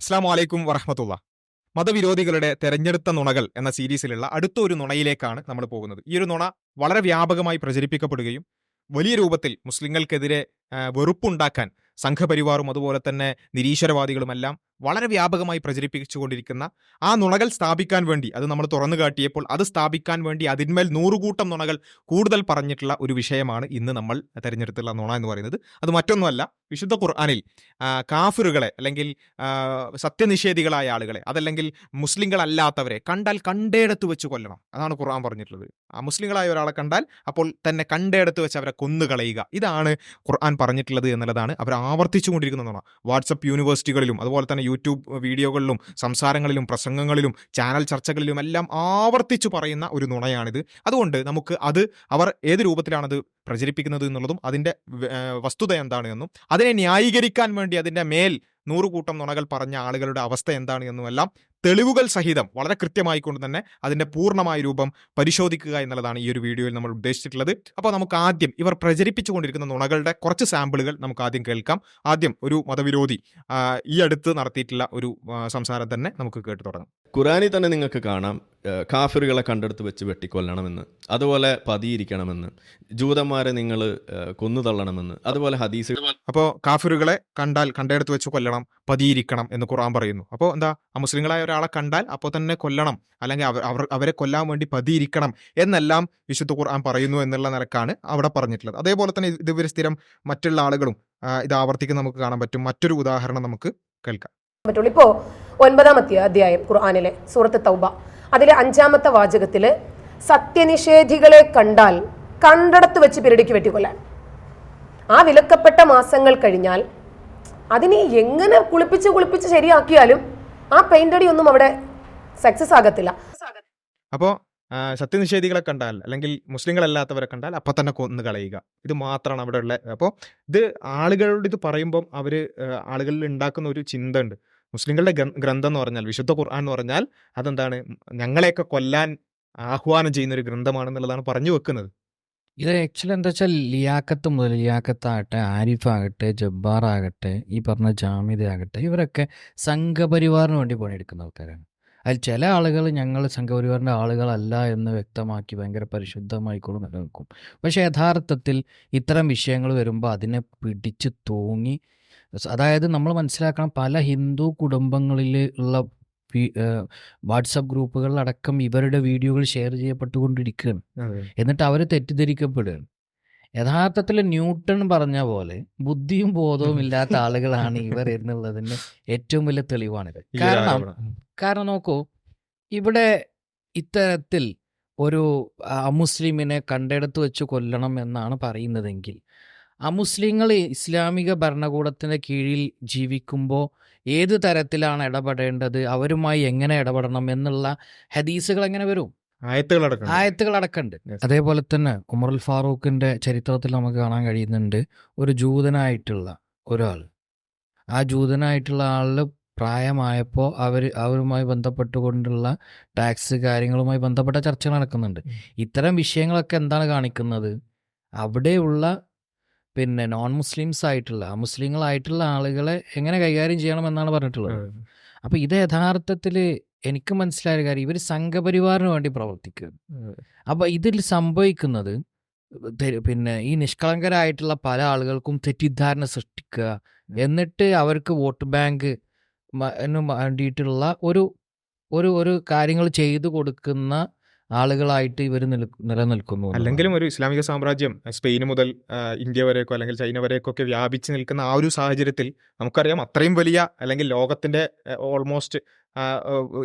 അസ്സാം വലൈക്കും വറഹമത്തുള്ള. മതവിരോധികളുടെ തെരഞ്ഞെടുത്ത നുണകൾ എന്ന സീരീസിലുള്ള അടുത്ത ഒരു നുണയിലേക്കാണ് നമ്മൾ പോകുന്നത്. ഈ ഒരു നുണ വളരെ വ്യാപകമായി പ്രചരിപ്പിക്കപ്പെടുകയും വലിയ രൂപത്തിൽ മുസ്ലിങ്ങൾക്കെതിരെ വെറുപ്പുണ്ടാക്കാൻ സംഘപരിവാറും അതുപോലെ തന്നെ നിരീശ്വരവാദികളുമെല്ലാം വളരെ വ്യാപകമായി പ്രചരിപ്പിച്ചുകൊണ്ടിരിക്കുന്ന ആ നുണകൾ സ്ഥാപിക്കാൻ വേണ്ടി, അത് നമ്മൾ തുറന്നു കാട്ടിയപ്പോൾ അത് സ്ഥാപിക്കാൻ വേണ്ടി അതിന്മേൽ നൂറുകൂട്ടം നുണകൾ കൂടുതൽ പറഞ്ഞിട്ടുള്ള ഒരു വിഷയമാണ് ഇന്ന് നമ്മൾ തെരഞ്ഞെടുത്തുള്ള നുണ എന്ന് പറയുന്നത്. അത് മറ്റൊന്നുമല്ല, വിശുദ്ധ ഖുർആനിൽ കാഫിറുകളെ അല്ലെങ്കിൽ സത്യനിഷേധികളായ ആളുകളെ, അതല്ലെങ്കിൽ മുസ്ലിങ്ങളല്ലാത്തവരെ കണ്ടാൽ കണ്ടേടത്ത് വെച്ച് കൊല്ലണം. അതാണ് ഖുർആൻ പറഞ്ഞിട്ടുള്ളത്. ആ മുസ്ലിങ്ങളായ ഒരാളെ കണ്ടാൽ അപ്പോൾ തന്നെ കണ്ടേടത്ത് വെച്ച് അവരെ കൊന്നുകളയുക. ഇതാണ് ഖുർആൻ പറഞ്ഞിട്ടുള്ളത് എന്നുള്ളതാണ് അവർ ആവർത്തിച്ചുകൊണ്ടിരിക്കുന്നതാണ്. വാട്സപ്പ് യൂണിവേഴ്സിറ്റികളിലും അതുപോലെ തന്നെ യൂട്യൂബ് വീഡിയോകളിലും സംസാരങ്ങളിലും പ്രസംഗങ്ങളിലും ചാനൽ ചർച്ചകളിലും എല്ലാം ആവർത്തിച്ചു പറയുന്ന ഒരു നുണയാണിത്. അതുകൊണ്ട് നമുക്ക് അവർ ഏത് രൂപത്തിലാണത് പ്രചരിപ്പിക്കുന്നത് എന്നുള്ളതും അതിൻ്റെ വസ്തുത എന്താണ് എന്നും അതിനെ ന്യായീകരിക്കാൻ വേണ്ടി അതിൻ്റെ മേൽ നൂറുകൂട്ടം നുണകൾ പറഞ്ഞ ആളുകളുടെ അവസ്ഥ എന്താണ് എന്നുമെല്ലാം തെളിവുകൾ സഹിതം വളരെ കൃത്യമായിക്കൊണ്ട് തന്നെ അതിൻ്റെ പൂർണ്ണമായ രൂപം പരിശോധിക്കുക എന്നുള്ളതാണ് ഈ ഒരു വീഡിയോയിൽ നമ്മൾ ഉദ്ദേശിച്ചിട്ടുള്ളത്. അപ്പോൾ നമുക്ക് ആദ്യം ഇവർ പ്രചരിപ്പിച്ചുകൊണ്ടിരിക്കുന്ന നുണകളുടെ കുറച്ച് സാമ്പിളുകൾ നമുക്ക് ആദ്യം കേൾക്കാം. ആദ്യം ഒരു മതവിരോധി ഈ അടുത്ത് നടത്തിയിട്ടുള്ള ഒരു സംസാരം തന്നെ നമുക്ക് കേട്ടു തുടങ്ങാം. ഖുറാനിൽ തന്നെ നിങ്ങൾക്ക് കാണാം, കാഫിറുകളെ കണ്ടെടുത്ത് വെച്ച് വെട്ടിക്കൊല്ലണമെന്ന്, അതുപോലെ പതിയിരിക്കണമെന്ന്, ജൂതന്മാരെ നിങ്ങൾ കൊന്നു തള്ളണമെന്ന്, അതുപോലെ ഹദീസ്. അപ്പോൾ കാഫിറുകളെ കണ്ടാൽ കണ്ടെടുത്ത് വെച്ച് കൊല്ലണം, പതിയിരിക്കണം എന്ന് ഖുർആൻ പറയുന്നു. അപ്പോൾ എന്താ, ഒരാളെ കണ്ടാൽ അപ്പോൾ തന്നെ കൊല്ലണം, അല്ലെങ്കിൽ അവരെ കൊല്ലാൻ വേണ്ടി പതിയിരിക്കണം എന്നെല്ലാം വിശുദ്ധ ഖുർആൻ പറയുന്നു എന്നുള്ള നിലക്കാണ് അവിടെ പറഞ്ഞിട്ടുള്ളത്. അതേപോലെ തന്നെ ഇതുവരെ സ്ഥിരം മറ്റുള്ള ആളുകളും ഇത് ആവർത്തിക്കുന്ന നമുക്ക് കാണാൻ പറ്റും. മറ്റൊരു ഉദാഹരണം നമുക്ക് കേൾക്കാം. ഇപ്പോ 9-ാമത്തെ അധ്യായം ഖുർആനിലെ സൂറത്ത് തൗബ, അതിലെ 5-ാമത്തെ വാചകത്തില് സത്യനിഷേധികളെ കണ്ടാൽ കണ്ടടത്ത് വെച്ച് പിരടിക്ക് വെട്ടിക്കൊല്ലാൻ. ആ വിലക്കപ്പെട്ട മാസങ്ങൾ കഴിഞ്ഞാൽ അതിനെ എങ്ങനെ കുളിപ്പിച്ച് ശരിയാക്കിയാലും ആ പെയിന്റടി ഒന്നും അവിടെ സക്സസ് ആകത്തില്ല. അപ്പോൾ സത്യനിഷേധികളെ കണ്ടാൽ അല്ലെങ്കിൽ മുസ്ലിങ്ങളല്ലാത്തവരെ കണ്ടാൽ അപ്പം തന്നെ കൊന്നു കളയുക, ഇത് മാത്രമാണ് അവിടെ ഉള്ളത്. അപ്പോൾ ഇത് ആളുകളോട് ഇത് പറയുമ്പം ആളുകളിൽ ഉണ്ടാക്കുന്ന ഒരു ചിന്ത ഉണ്ട്. മുസ്ലിങ്ങളുടെ ഗ്രന്ഥം എന്ന് പറഞ്ഞാൽ, വിശുദ്ധ ഖുർആൻ എന്ന് പറഞ്ഞാൽ അതെന്താണ്, ഞങ്ങളെയൊക്കെ കൊല്ലാൻ ആഹ്വാനം ചെയ്യുന്ന ഒരു ഗ്രന്ഥമാണെന്നുള്ളതാണ് പറഞ്ഞു വെക്കുന്നത്. ഇത് ആക്ച്വലി എന്താ വെച്ചാൽ ലിയാക്കത്ത് മുതൽ ലിയാക്കത്താകട്ടെ, ആരിഫാകട്ടെ, ജബ്ബാറാകട്ടെ, ഈ പറഞ്ഞ ജാമിദ ആകട്ടെ, ഇവരൊക്കെ സംഘപരിവാറിന് വേണ്ടി പണിയെടുക്കുന്ന ആൾക്കാരാണ്. അതിൽ ചില ആളുകൾ ഞങ്ങൾ സംഘപരിവാറിൻ്റെ ആളുകളല്ല എന്ന് വ്യക്തമാക്കി ഭയങ്കര പരിശുദ്ധമായിക്കോളും നിലനിൽക്കും. പക്ഷേ യഥാർത്ഥത്തിൽ ഇത്തരം വിഷയങ്ങൾ വരുമ്പോൾ അതിനെ പിടിച്ച് തൂങ്ങി, അതായത് നമ്മൾ മനസ്സിലാക്കണം, പല ഹിന്ദു കുടുംബങ്ങളിൽ ഉള്ള വാട്സപ്പ് ഗ്രൂപ്പുകളിലടക്കം ഇവരുടെ വീഡിയോകൾ ഷെയർ ചെയ്യപ്പെട്ടുകൊണ്ടിരിക്കുകയാണ്. എന്നിട്ട് അവർ തെറ്റിദ്ധരിക്കപ്പെടുകയാണ്. യഥാർത്ഥത്തിൽ ന്യൂട്ടൺ പറഞ്ഞ പോലെ ബുദ്ധിയും ബോധവും ഇല്ലാത്ത ആളുകളാണ് ഇവർ എന്നുള്ളതിന് ഏറ്റവും വലിയ തെളിവാണിത്. കാരണം നോക്കൂ, ഇവിടെ ഇത്തരത്തിൽ ഒരു അമുസ്ലിമിനെ കണ്ടെടുത്ത് വെച്ച് കൊല്ലണം എന്നാണ് പറയുന്നതെങ്കിൽ, അമുസ്ലിങ്ങൾ ഇസ്ലാമിക ഭരണകൂടത്തിൻ്റെ കീഴിൽ ജീവിക്കുമ്പോൾ ഏത് തരത്തിലാണ് ഇടപെടേണ്ടത്, അവരുമായി എങ്ങനെ ഇടപെടണം എന്നുള്ള ഹദീസുകൾ എങ്ങനെ വരും, ആയത്തുകൾ അടക്കമുണ്ട്. അതേപോലെ തന്നെ ഉമറുൽ ഫാറൂഖിന്റെ ചരിത്രത്തിൽ നമുക്ക് കാണാൻ കഴിയുന്നുണ്ട്, ഒരു ജൂതനായിട്ടുള്ള ഒരാൾ, ആ ജൂതനായിട്ടുള്ള ആളിൽ പ്രായമായപ്പോൾ അവരുമായി ബന്ധപ്പെട്ടുകൊണ്ടുള്ള ടാക്സ് കാര്യങ്ങളുമായി ബന്ധപ്പെട്ട ചർച്ചകൾ നടക്കുന്നുണ്ട്. ഇത്തരം വിഷയങ്ങളൊക്കെ എന്താണ് കാണിക്കുന്നത്, അവിടെയുള്ള നോൺ മുസ്ലിംസ് ആയിട്ടുള്ള അമുസ്ലിങ്ങളായിട്ടുള്ള ആളുകളെ എങ്ങനെ കൈകാര്യം ചെയ്യണമെന്നാണ് പറഞ്ഞിട്ടുള്ളത്. അപ്പോൾ ഇത് യഥാർത്ഥത്തിൽ എനിക്ക് മനസ്സിലായ കാര്യം, ഇവർ സംഘപരിവാറിന് വേണ്ടി പ്രവർത്തിക്കുക. അപ്പോൾ ഇതിൽ സംഭവിക്കുന്നത് ഈ നിഷ്കളങ്കരായിട്ടുള്ള പല ആളുകൾക്കും തെറ്റിദ്ധാരണ സൃഷ്ടിക്കുക, എന്നിട്ട് അവർക്ക് വോട്ട് ബാങ്ക് വേണ്ടിയിട്ടുള്ള ഒരു കാര്യങ്ങൾ ചെയ്തു കൊടുക്കുന്ന ആളുകളായിട്ട് ഇവർ നിലനിൽക്കുന്നു. അല്ലെങ്കിലും ഒരു ഇസ്ലാമിക സാമ്രാജ്യം സ്പെയിൻ മുതൽ ഇന്ത്യ വരേക്കോ അല്ലെങ്കിൽ ചൈന വരേക്കൊക്കെ വ്യാപിച്ച് നിൽക്കുന്ന ആ ഒരു സാഹചര്യത്തിൽ നമുക്കറിയാം, അത്രയും വലിയ അല്ലെങ്കിൽ ലോകത്തിൻ്റെ ഓൾമോസ്റ്റ്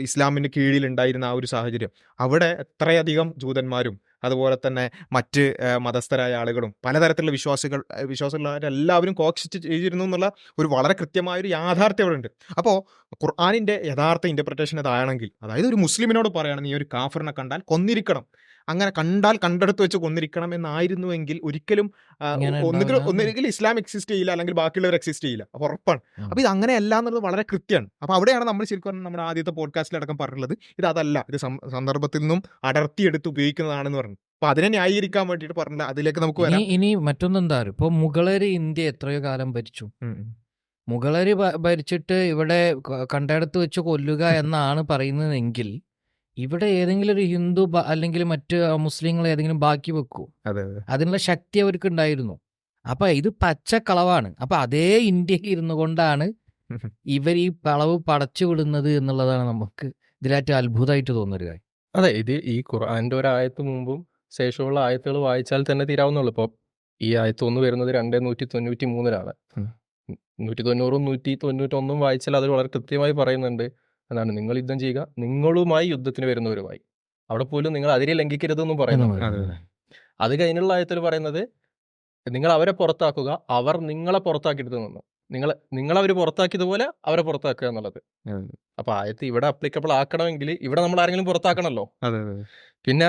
ഇസ്ലാമിന് കീഴിലുണ്ടായിരുന്ന ആ ഒരു സാഹചര്യം, അവിടെ എത്രയധികം ജൂതന്മാരും അതുപോലെ തന്നെ മറ്റ് മതസ്ഥരായ ആളുകളും പലതരത്തിലുള്ള വിശ്വാസികളെല്ലാവരും കോക്സിസ്റ്റ് ചെയ്തിരുന്നു എന്നുള്ള ഒരു വളരെ കൃത്യമായൊരു യാഥാർത്ഥ്യം അവിടെ ഉണ്ട്. അപ്പോൾ ഖുർആനിൻ്റെ യഥാർത്ഥ ഇൻ്റർപ്രിട്ടേഷൻ അതാണെങ്കിൽ, അതായത് ഒരു മുസ്ലിമിനോട് പറയുകയാണ്, നീ ഒരു കാഫിറിനെ കണ്ടാൽ കൊന്നിരിക്കണം, അങ്ങനെ കണ്ടാൽ കണ്ടെടുത്ത് വെച്ച് കൊന്നിരിക്കണം എന്നായിരുന്നുവെങ്കിൽ ഒരിക്കലും ഒന്നുകിൽ ഇസ്ലാം എക്സിസ്റ്റ് ചെയ്യില്ല, അല്ലെങ്കിൽ ബാക്കിയുള്ളവർ എക്സിസ്റ്റ് ചെയ്യില്ല. അപ്പോൾ ഉറപ്പാണ്. അപ്പോൾ ഇത് അങ്ങനെയല്ല എന്നുള്ളത് വളരെ കൃത്യമാണ്. അപ്പോൾ അവിടെയാണ് നമ്മൾ ശരിക്കും നമ്മുടെ ആദ്യത്തെ പോഡ്കാസ്റ്റിലടക്കം പറഞ്ഞിട്ടുള്ളത്, ഇത് അതല്ല, ഇത് സന്ദർഭത്തിൽ നിന്നും അടർത്തിയെടുത്ത് ഉപയോഗിക്കുന്നതാണെന്ന് പറഞ്ഞു. അപ്പോൾ അതിനെ ന്യായീകരിക്കാൻ വേണ്ടിയിട്ട് പറഞ്ഞില്ല. അതിലേക്ക് നമുക്ക് വരാം. ഇനി മറ്റൊന്നെന്താ, ഇപ്പോൾ മുഗളര് ഇന്ത്യ എത്രയോ കാലം ഭരിച്ചു. മുഗളര് ഭരിച്ചിട്ട് ഇവിടെ കണ്ടയിടത്ത് വെച്ച് കൊല്ലുക എന്നാണ് പറയുന്നതെങ്കിൽ ഇവിടെ ഏതെങ്കിലും ഒരു ഹിന്ദു അല്ലെങ്കിൽ മറ്റ് മുസ്ലിങ്ങൾ ഏതെങ്കിലും ബാക്കി വെക്കൂ? അതെ അതെ അതിനുള്ള ശക്തി അവർക്ക് ഉണ്ടായിരുന്നു. അപ്പൊ ഇത് പച്ചക്കളവാണ്. അപ്പൊ അതേ ഇന്ത്യയിൽ ഇരുന്നു കൊണ്ടാണ് ഇവർ ഈ കളവ് പടച്ചു വിടുന്നത് എന്നുള്ളതാണ് നമുക്ക് ഇതിലായിട്ട് അത്ഭുതമായിട്ട് തോന്നുന്നൊരു കാര്യം. അതെ, ഇത് ഈ ഖുർആന്റെ ഒരു ആയത്ത് മുമ്പും ശേഷമുള്ള ആയത്തുകൾ വായിച്ചാൽ തന്നെ തീരാവുന്നുള്ളൂ. ഇപ്പോൾ ഈ ആയത്ത് ഒന്ന് വരുന്നത് 293 ഉം. 190 191 വായിച്ചാൽ അത് വളരെ കൃത്യമായി പറയുന്നുണ്ട്. എന്താണ്? നിങ്ങൾ യുദ്ധം ചെയ്യുക, നിങ്ങളുമായി യുദ്ധത്തിന് വരുന്നവരുമായി. അവിടെ പോലും നിങ്ങൾ അതിരെ ലംഘിക്കരുതെന്നും പറയുന്നുണ്ട്. അതെ അതെ അത് കഴിഞ്ഞുള്ള ആയത്തിൽ പറയുന്നത് നിങ്ങൾ അവരെ പുറത്താക്കുക, അവർ നിങ്ങളെ പുറത്താക്കിയിട്ട് നിന്ന് നിങ്ങളവർ പുറത്താക്കിയതുപോലെ അവരെ പുറത്താക്കുക എന്നുള്ളത്. അതെ. അപ്പൊ ആയത്ത് ഇവിടെ അപ്ലിക്കബിൾ ആക്കണമെങ്കിൽ ഇവിടെ നമ്മൾ ആരെങ്കിലും പുറത്താക്കണമല്ലോ. അതെ അതെ പിന്നെ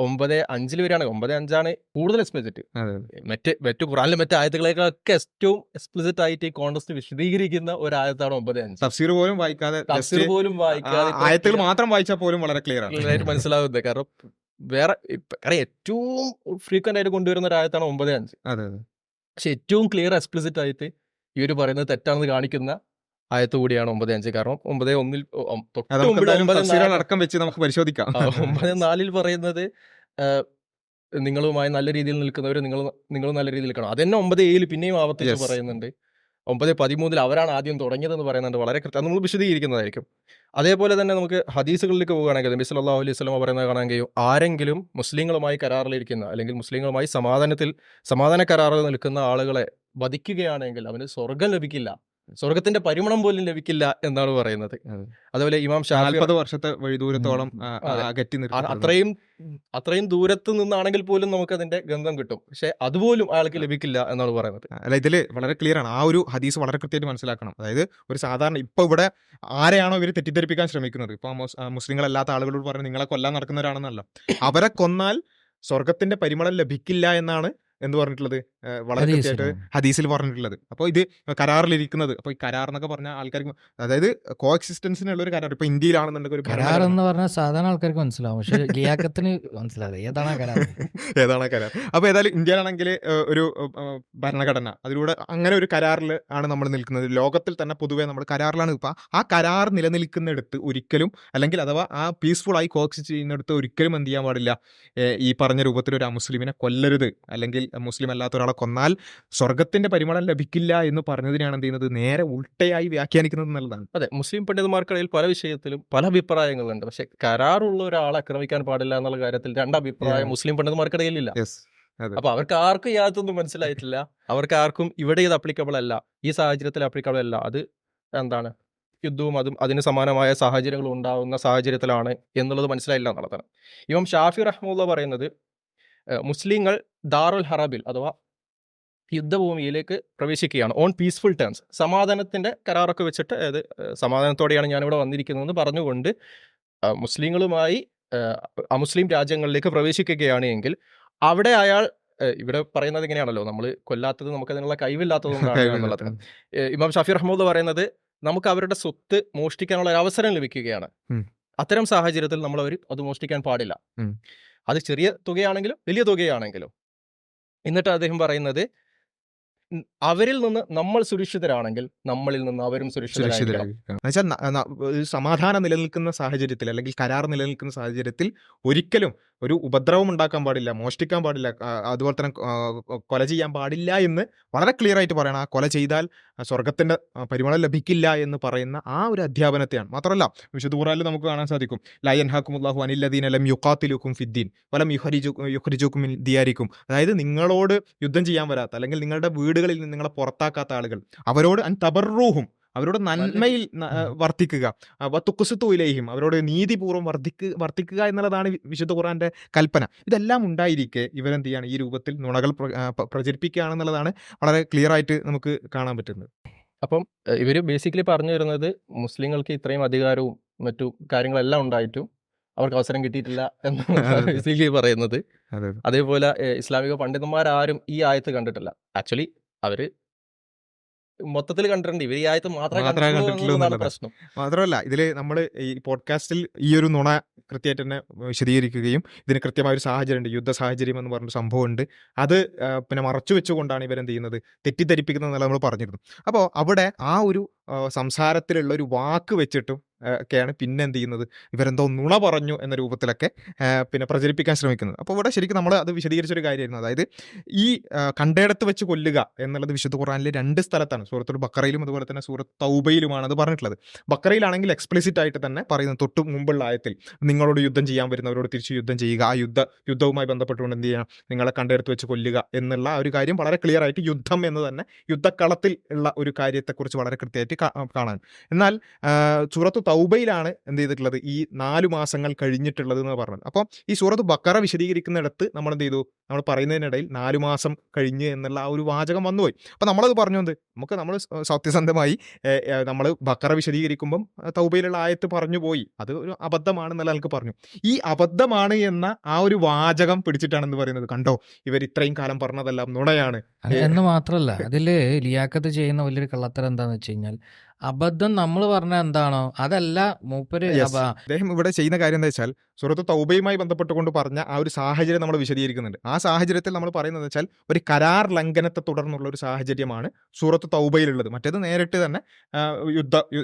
9:5 വരെയാണ്. 9:5 കൂടുതൽ എക്സ്പ്ലിസിറ്റ്. അതെ മറ്റു ഖുറാനിലെ മറ്റു ആയത്തുകളെക്കാളൊക്കെ ഏറ്റവും എക്സ്പ്ലിസിറ്റ് ആയിട്ട് ഈ കോൺടെക്സ്റ്റ് വിശദീകരിക്കുന്ന ഒരു ആയത്താണ് 9:5. തഫ്സീർ പോലും വായിക്കാതെ തഫ്സീർ just പോലും വായിക്കാതെ ഇപ്പൊ ആയത്തുകൾ മാത്രം വായിച്ചാൽ പോലും വളരെ ക്ലിയർ ആണ്. ക്ലിയറായിട്ട് മനസ്സിലാവുന്നത്. കാരണം കാരണം ഏറ്റവും ഫ്രീക്വന്റ് ആയിട്ട് കൊണ്ടുവരുന്ന ഒരു ആയത്താണ് 9:5. അതെ അതെ പക്ഷെ ഏറ്റവും ക്ലിയർ എക്സ്പ്ലിസിറ്റ് ആയിട്ട് ഇവർ പറയുന്നത് തെറ്റാണെന്ന് കാണിക്കുന്ന ആയത്ത് കൂടിയാണ് 9:5. കാരണം 9:1 തൊട്ട് അത് നമുക്ക് മുമ്പിൽ എന്തായാലും 9:4 തഫ്സീറുകൾ അടക്കം വെച്ച് നമുക്ക് പരിശോധിക്കാം. 9:4 പറയുന്നത് നിങ്ങളുമായി നല്ല രീതിയിൽ നിൽക്കുന്നവർ നിങ്ങൾ നല്ല രീതിയിൽ നിൽക്കണം. അതന്നെ 9:7 പിന്നെയും ആവർത്തിച്ച് Yes. പറയുന്നുണ്ട്. 9:13 അവരാണ് ആദ്യം തുടങ്ങിയതെന്ന് പറയുന്നുണ്ട്. വളരെ കൃത്യം നമ്മൾ വിശദീകരിക്കുന്നതായിരിക്കും. അതേപോലെ തന്നെ നമുക്ക് ഹദീസുകളിലേക്ക് പോകുകയാണെങ്കിൽ നബി സല്ലല്ലാഹു അലൈഹി വസല്ലം പറയുന്നത് കാണാൻ കഴിയും. ആരെങ്കിലും മുസ്ലിങ്ങളുമായി കരാറിലിരിക്കുന്ന അല്ലെങ്കിൽ മുസ്ലിങ്ങളുമായി സമാധാന കരാറിൽ നിൽക്കുന്ന ആളുകളെ വധിക്കുകയാണെങ്കിൽ അവന് സ്വർഗം ലഭിക്കില്ല, സ്വർഗത്തിന്റെ പരിമളം പോലും ലഭിക്കില്ല എന്നാണ് പറയുന്നത്. അതെ. അതുപോലെ ഇമാം ഷാഫി 40 വർഷത്തെ വഴിദൂരത്തോളം അതെ. അകറ്റി നിർത്തപ്പെടുന്നു. അത്രയും ദൂരത്ത് നിന്നാണെങ്കിൽ പോലും നമുക്ക് അതിന്റെ ഗന്ധം കിട്ടും. പക്ഷെ അതുപോലും അയാൾക്ക് ലഭിക്കില്ല എന്നാണ് പറയുന്നത്. അല്ല, ഇതില് വളരെ ക്ലിയർ ആണ്. ആ ഒരു ഹദീസ് വളരെ കൃത്യമായിട്ട് മനസ്സിലാക്കണം. അതായത് ഒരു സാധാരണ ഇപ്പൊ ഇവിടെ ആരെയാണോ ഇവർ തെറ്റിദ്ധരിപ്പിക്കാൻ ശ്രമിക്കുന്നത്, ഇപ്പൊ മുസ്ലിങ്ങളല്ലാത്ത ആളുകളോട് പറഞ്ഞ് നിങ്ങളെ കൊല്ലാൻ നടക്കുന്നവരാണെന്നല്ല, അവരെ കൊന്നാൽ സ്വർഗത്തിന്റെ പരിമളം ലഭിക്കില്ല എന്നാണ് എന്ത് പറഞ്ഞിട്ടുള്ളത്, വളരെ കൃത്യമായിട്ട് ഹദീസിൽ പറഞ്ഞിട്ടുള്ളത്. അപ്പോൾ ഇത് കരാറിലിരിക്കുന്നത്, അപ്പോൾ ഈ കരാർ എന്നൊക്കെ പറഞ്ഞാൽ ആൾക്കാർക്ക്, അതായത് കോ എക്സിസ്റ്റൻസിനുള്ള ഒരു കരാർ. ഇപ്പൊ ഇന്ത്യയിലാണെന്നുണ്ടെങ്കിൽ ഒരു കരാർ എന്ന് പറഞ്ഞാൽ സാധാരണ ആൾക്കാർക്ക് മനസ്സിലാവും, പക്ഷെ ലിയാക്കത്തിന് മനസ്സിലാവില്ല ഏതാണ് കരാർ. ഏതാണ് കരാർ. അപ്പോൾ ഏതായാലും ഇന്ത്യയിലാണെങ്കിൽ ഒരു ഭരണഘടന, അതിലൂടെ അങ്ങനെ ഒരു കരാറിൽ ആണ് നമ്മൾ നിൽക്കുന്നത്. ലോകത്തിൽ തന്നെ പൊതുവേ നമ്മൾ കരാറിലാണ്. ഇപ്പം ആ കരാർ നിലനിൽക്കുന്നിടത്ത് ഒരിക്കലും, അല്ലെങ്കിൽ അഥവാ ആ പീസ്ഫുൾ ആയി കോക്സിസ്റ്റ് ചെയ്യുന്നിടത്ത് ഒരിക്കലും എന്ത് ചെയ്യാൻ പാടില്ല, ഈ പറഞ്ഞ രൂപത്തിൽ ഒരു അമുസ്ലിമിനെ കൊല്ലരുത്, അല്ലെങ്കിൽ മുസ്ലിം അല്ലാത്ത ഒരാളെ കൊന്നാൽ സ്വർഗത്തിന്റെ പരിമളം ലഭിക്കില്ല എന്ന് പറഞ്ഞതിനാണ് എന്ത് ചെയ്യുന്നത്, നേരെ ഉൾട്ടയായി വ്യാഖ്യാനിക്കുന്നത് എന്നുള്ളതാണ്. അതെ, മുസ്ലിം പണ്ഡിതന്മാർക്കിടയിൽ പല വിഷയത്തിലും പല അഭിപ്രായങ്ങളുണ്ട്. പക്ഷെ കരാറുള്ള ഒരാളെ ആക്രമിക്കാൻ പാടില്ല എന്നുള്ള കാര്യത്തിൽ രണ്ടഭിപ്രായം മുസ്ലിം പണ്ഡിതന്മാർക്കിടയിലില്ല. യെസ്, അതെ. അപ്പൊ അവർക്ക് ആർക്കും യാതൊന്നും മനസ്സിലായിട്ടില്ല. അവർക്ക് ആർക്കും ഇവിടെ ഇത് അപ്ലിക്കബിൾ അല്ല, ഈ സാഹചര്യത്തിൽ അപ്ലിക്കബിൾ അല്ല. അത് എന്താണ്, യുദ്ധവും അതും അതിന് സമാനമായ സാഹചര്യങ്ങൾ ഉണ്ടാകുന്ന സാഹചര്യത്തിലാണ് എന്നുള്ളത് മനസ്സിലായില്ല എന്നുള്ളതാണ്. ഇമാം ഷാഫി റഹ്മുള്ള പറയുന്നത് മുസ്ലിങ്ങൾ ദാറുൽ ഹറബിൽ അഥവാ യുദ്ധഭൂമിയിലേക്ക് പ്രവേശിക്കുകയാണ് ഓൺ പീസ്ഫുൾ ടേംസ്, സമാധാനത്തിന്റെ കരാറൊക്കെ വെച്ചിട്ട്, അതായത് സമാധാനത്തോടെയാണ് ഞാനിവിടെ വന്നിരിക്കുന്നതെന്ന് പറഞ്ഞുകൊണ്ട് മുസ്ലിങ്ങളുമായി അമുസ്ലിം രാജ്യങ്ങളിലേക്ക് പ്രവേശിക്കുകയാണ് എങ്കിൽ അവിടെ അയാൾ, ഇവിടെ പറയുന്നത് ഇങ്ങനെയാണല്ലോ, നമ്മൾ കൊല്ലാത്തത് നമുക്കതിനുള്ള കഴിവില്ലാത്തതുകൊണ്ടാണ് എന്നുള്ളത്. ഇമാം ഷാഫി റഹ്മുള്ള പറയുന്നത് നമുക്ക് അവരുടെ സ്വത്ത് മോഷ്ടിക്കാനുള്ള ഒരു അവസരം ലഭിക്കുകയാണ്. അത്തരം സാഹചര്യത്തിൽ നമ്മൾ അത് മോഷ്ടിക്കാൻ പാടില്ല. അത് ചെറിയ തുകയാണെങ്കിലും വലിയ തുകയാണെങ്കിലും. എന്നിട്ട് അദ്ദേഹം പറയുന്നത് അവരിൽ നിന്ന് നമ്മൾ സുരക്ഷിതരാണെങ്കിൽ നമ്മളിൽ നിന്ന് അവരും സുരക്ഷിതരായിരിക്കണം. എന്നുവെച്ചാൽ സമാധാനം നിലനിൽക്കുന്ന സാഹചര്യത്തിൽ, അല്ലെങ്കിൽ കരാർ നിലനിൽക്കുന്ന സാഹചര്യത്തിൽ ഒരിക്കലും ഒരു ഉപദ്രവം ഉണ്ടാക്കാൻ പാടില്ല, മോഷ്ടിക്കാൻ പാടില്ല, അതുപോലെ തന്നെ കൊല ചെയ്യാൻ പാടില്ല എന്ന് വളരെ ക്ലിയർ ആയിട്ട് പറയണം. ആ കൊല ചെയ്താൽ സ്വർഗത്തിന്റെ പരിമളം ലഭിക്കില്ല എന്ന് പറയുന്ന ആ ഒരു അധ്യാപനത്തെയാണ്. മാത്രമല്ല വിശുദ്ധ ഖുർആനിൽ നമുക്ക് കാണാൻ സാധിക്കും, ലാ യൻഹാകുമുല്ലാഹു അനില്ലദീന ലം യുഖാതിലുക്കും ഫിദ്ദീൻ വലം യുഖ്രിജുക്കും മിൻ ദിയാരിക്കും. അതായത് നിങ്ങളോട് യുദ്ധം ചെയ്യാൻ വരാത്ത, അല്ലെങ്കിൽ നിങ്ങളുടെ വീടുകളിൽ നിന്ന് നിങ്ങളെ പുറത്താക്കാത്ത ആളുകൾ, അവരോട് അൻ തബർറൂഹും, അവരോട് നന്മയിൽ വർത്തിക്കുക, തുക്കുസുത്തുയിലേയും, അവരോട് നീതിപൂർവ്വം വർത്തിക്കുക എന്നുള്ളതാണ് വിശുദ്ധ ഖുർആന്റെ കൽപ്പന. ഇതെല്ലാം ഉണ്ടായിരിക്കെ ഇവരെന്ത് ചെയ്യാണ്, ഈ രൂപത്തിൽ നുണകൾ പ്രചരിപ്പിക്കുകയാണെന്നുള്ളതാണ് വളരെ ക്ലിയർ ആയിട്ട് നമുക്ക് കാണാൻ പറ്റുന്നത്. അപ്പം ഇവർ ബേസിക്കലി പറഞ്ഞു വരുന്നത് മുസ്ലിങ്ങൾക്ക് ഇത്രയും അധികാരവും മറ്റു കാര്യങ്ങളെല്ലാം ഉണ്ടായിട്ടും അവർക്ക് അവസരം കിട്ടിയിട്ടില്ല എന്നാണ് ബേസിക്കലി പറയുന്നത്. അതേപോലെ ഇസ്ലാമിക പണ്ഡിതന്മാരാരും ഈ ആയത്ത് കണ്ടിട്ടില്ല. ആക്ച്വലി അവര് മൊത്തത്തിൽ കണ്ടിട്ടുണ്ട്, ഇവർ ഈ ആയത്ത് മാത്രമേ കണ്ടിട്ടുള്ളൂ. പ്രശ്നം മാത്രമല്ല, ഇതിൽ നമ്മൾ ഈ പോഡ്കാസ്റ്റിൽ ഈ ഒരു നുണ കൃത്യമായിട്ട് തന്നെ വിശദീകരിക്കുകയും ഇതിന് കൃത്യമായ ഒരു സാഹചര്യമുണ്ട്, യുദ്ധ സാഹചര്യം എന്ന് പറഞ്ഞൊരു സംഭവമുണ്ട്, അത് പിന്നെ മറച്ചു വെച്ചുകൊണ്ടാണ് ഇവരെന്ത് ചെയ്യുന്നത്, തെറ്റിദ്ധരിപ്പിക്കുന്നത് നമ്മൾ പറഞ്ഞിരുന്നു. അപ്പോൾ അവിടെ ആ ഒരു സംസാരത്തിലുള്ള ഒരു വാക്ക് വെച്ചിട്ടും ഒക്കെയാണ് പിന്നെ എന്ത് ചെയ്യുന്നത്, ഇവരെന്തോ നുണ പറഞ്ഞു എന്ന രൂപത്തിലൊക്കെ പിന്നെ പ്രചരിപ്പിക്കാൻ ശ്രമിക്കുന്നത്. അപ്പോൾ ഇവിടെ ശരിക്കും നമ്മൾ അത് വിശദീകരിച്ചൊരു കാര്യമായിരുന്നു. അതായത് ഈ കണ്ടയിടത്ത് വെച്ച് കൊല്ലുക എന്നുള്ളത് വിശുദ്ധ ഖുർആനിൽ 2 സ്ഥലത്താണ്, സൂറത്തുൽ ബക്കറയിലും അതുപോലെ തന്നെ സൂറത്ത് തൗബയിലുമാണ് അത് പറഞ്ഞിട്ടുള്ളത്. ബക്കറയിലാണെങ്കിൽ എക്സ്പ്ലിസിറ്റ് ആയിട്ട് തന്നെ പറയുന്നത്, തൊട്ട് മുമ്പുള്ള ആയത്തിൽ നിങ്ങളോട് യുദ്ധം ചെയ്യാൻ വരുന്നവരോട് തിരിച്ച് യുദ്ധം ചെയ്യുക, ആ യുദ്ധവുമായി ബന്ധപ്പെട്ടുകൊണ്ട് എന്ത് ചെയ്യണം, നിങ്ങളെ കണ്ടയിടത്ത് വെച്ച് കൊല്ലുക എന്നുള്ള ആ ഒരു കാര്യം വളരെ ക്ലിയർ ആയിട്ട് യുദ്ധം എന്ന് തന്നെ യുദ്ധക്കളത്തിൽ ഉള്ള ഒരു കാര്യത്തെക്കുറിച്ച് വളരെ കൃത്യമായിട്ട് കാണാൻ. എന്നാൽ സൂറത്ത് തൗബയിലാണ് എന്ത് ചെയ്തിട്ടുള്ളത്, ഈ 4 മാസങ്ങൾ കഴിഞ്ഞിട്ടുള്ളത് എന്ന് പറഞ്ഞത്. അപ്പോൾ ഈ സൂറത്ത് ബക്കറ വിശദീകരിക്കുന്നിടത്ത് നമ്മൾ എന്ത് ചെയ്തു, നമ്മൾ പറയുന്നതിനിടയിൽ 4 മാസം കഴിഞ്ഞ് എന്നുള്ള ആ ഒരു വാചകം വന്നുപോയി. അപ്പോൾ നമ്മളത് പറഞ്ഞു, നമ്മൾ സത്യസന്ധമായി നമ്മൾ ബക്കറ വിശദീകരിക്കുമ്പം തൗബയിലുള്ള ആയത്ത് പറഞ്ഞു പോയി, അത് ഒരു അബദ്ധമാണെന്നുള്ള ആൾക്ക് പറഞ്ഞു. ഈ അബദ്ധമാണ് എന്ന ആ ഒരു വാചകം പിടിച്ചിട്ടാണ് എന്ന് പറയുന്നത്, കണ്ടോ ഇവർ ഇത്രയും കാലം പറഞ്ഞതെല്ലാം നുണയാണ്. എന്ന് മാത്രല്ല, അതില് ലിയാക്കത്ത് ചെയ്യുന്ന വലിയൊരു കള്ളത്തരം എന്താന്ന് വെച്ച് കഴിഞ്ഞാൽ, അബദ്ധം നമ്മൾ പറഞ്ഞ എന്താണോ അതല്ല മൂപ്പര് Yes. അദ്ദേഹം ഇവിടെ ചെയ്യുന്ന കാര്യം എന്താ വെച്ചാൽ, സൂറത്ത് തൗബയുമായി ബന്ധപ്പെട്ടുകൊണ്ട് പറഞ്ഞ ആ ഒരു സാഹചര്യം നമ്മൾ വിശദീകരിക്കുന്നുണ്ട്. ആ സാഹചര്യത്തിൽ നമ്മൾ പറയുന്നത് വെച്ചാൽ ഒരു കരാർ ലംഘനത്തെ തുടർന്നുള്ള ഒരു സാഹചര്യമാണ് സൂറത്ത് തൗബയിലുള്ളത്. മറ്റേത് നേരിട്ട് തന്നെ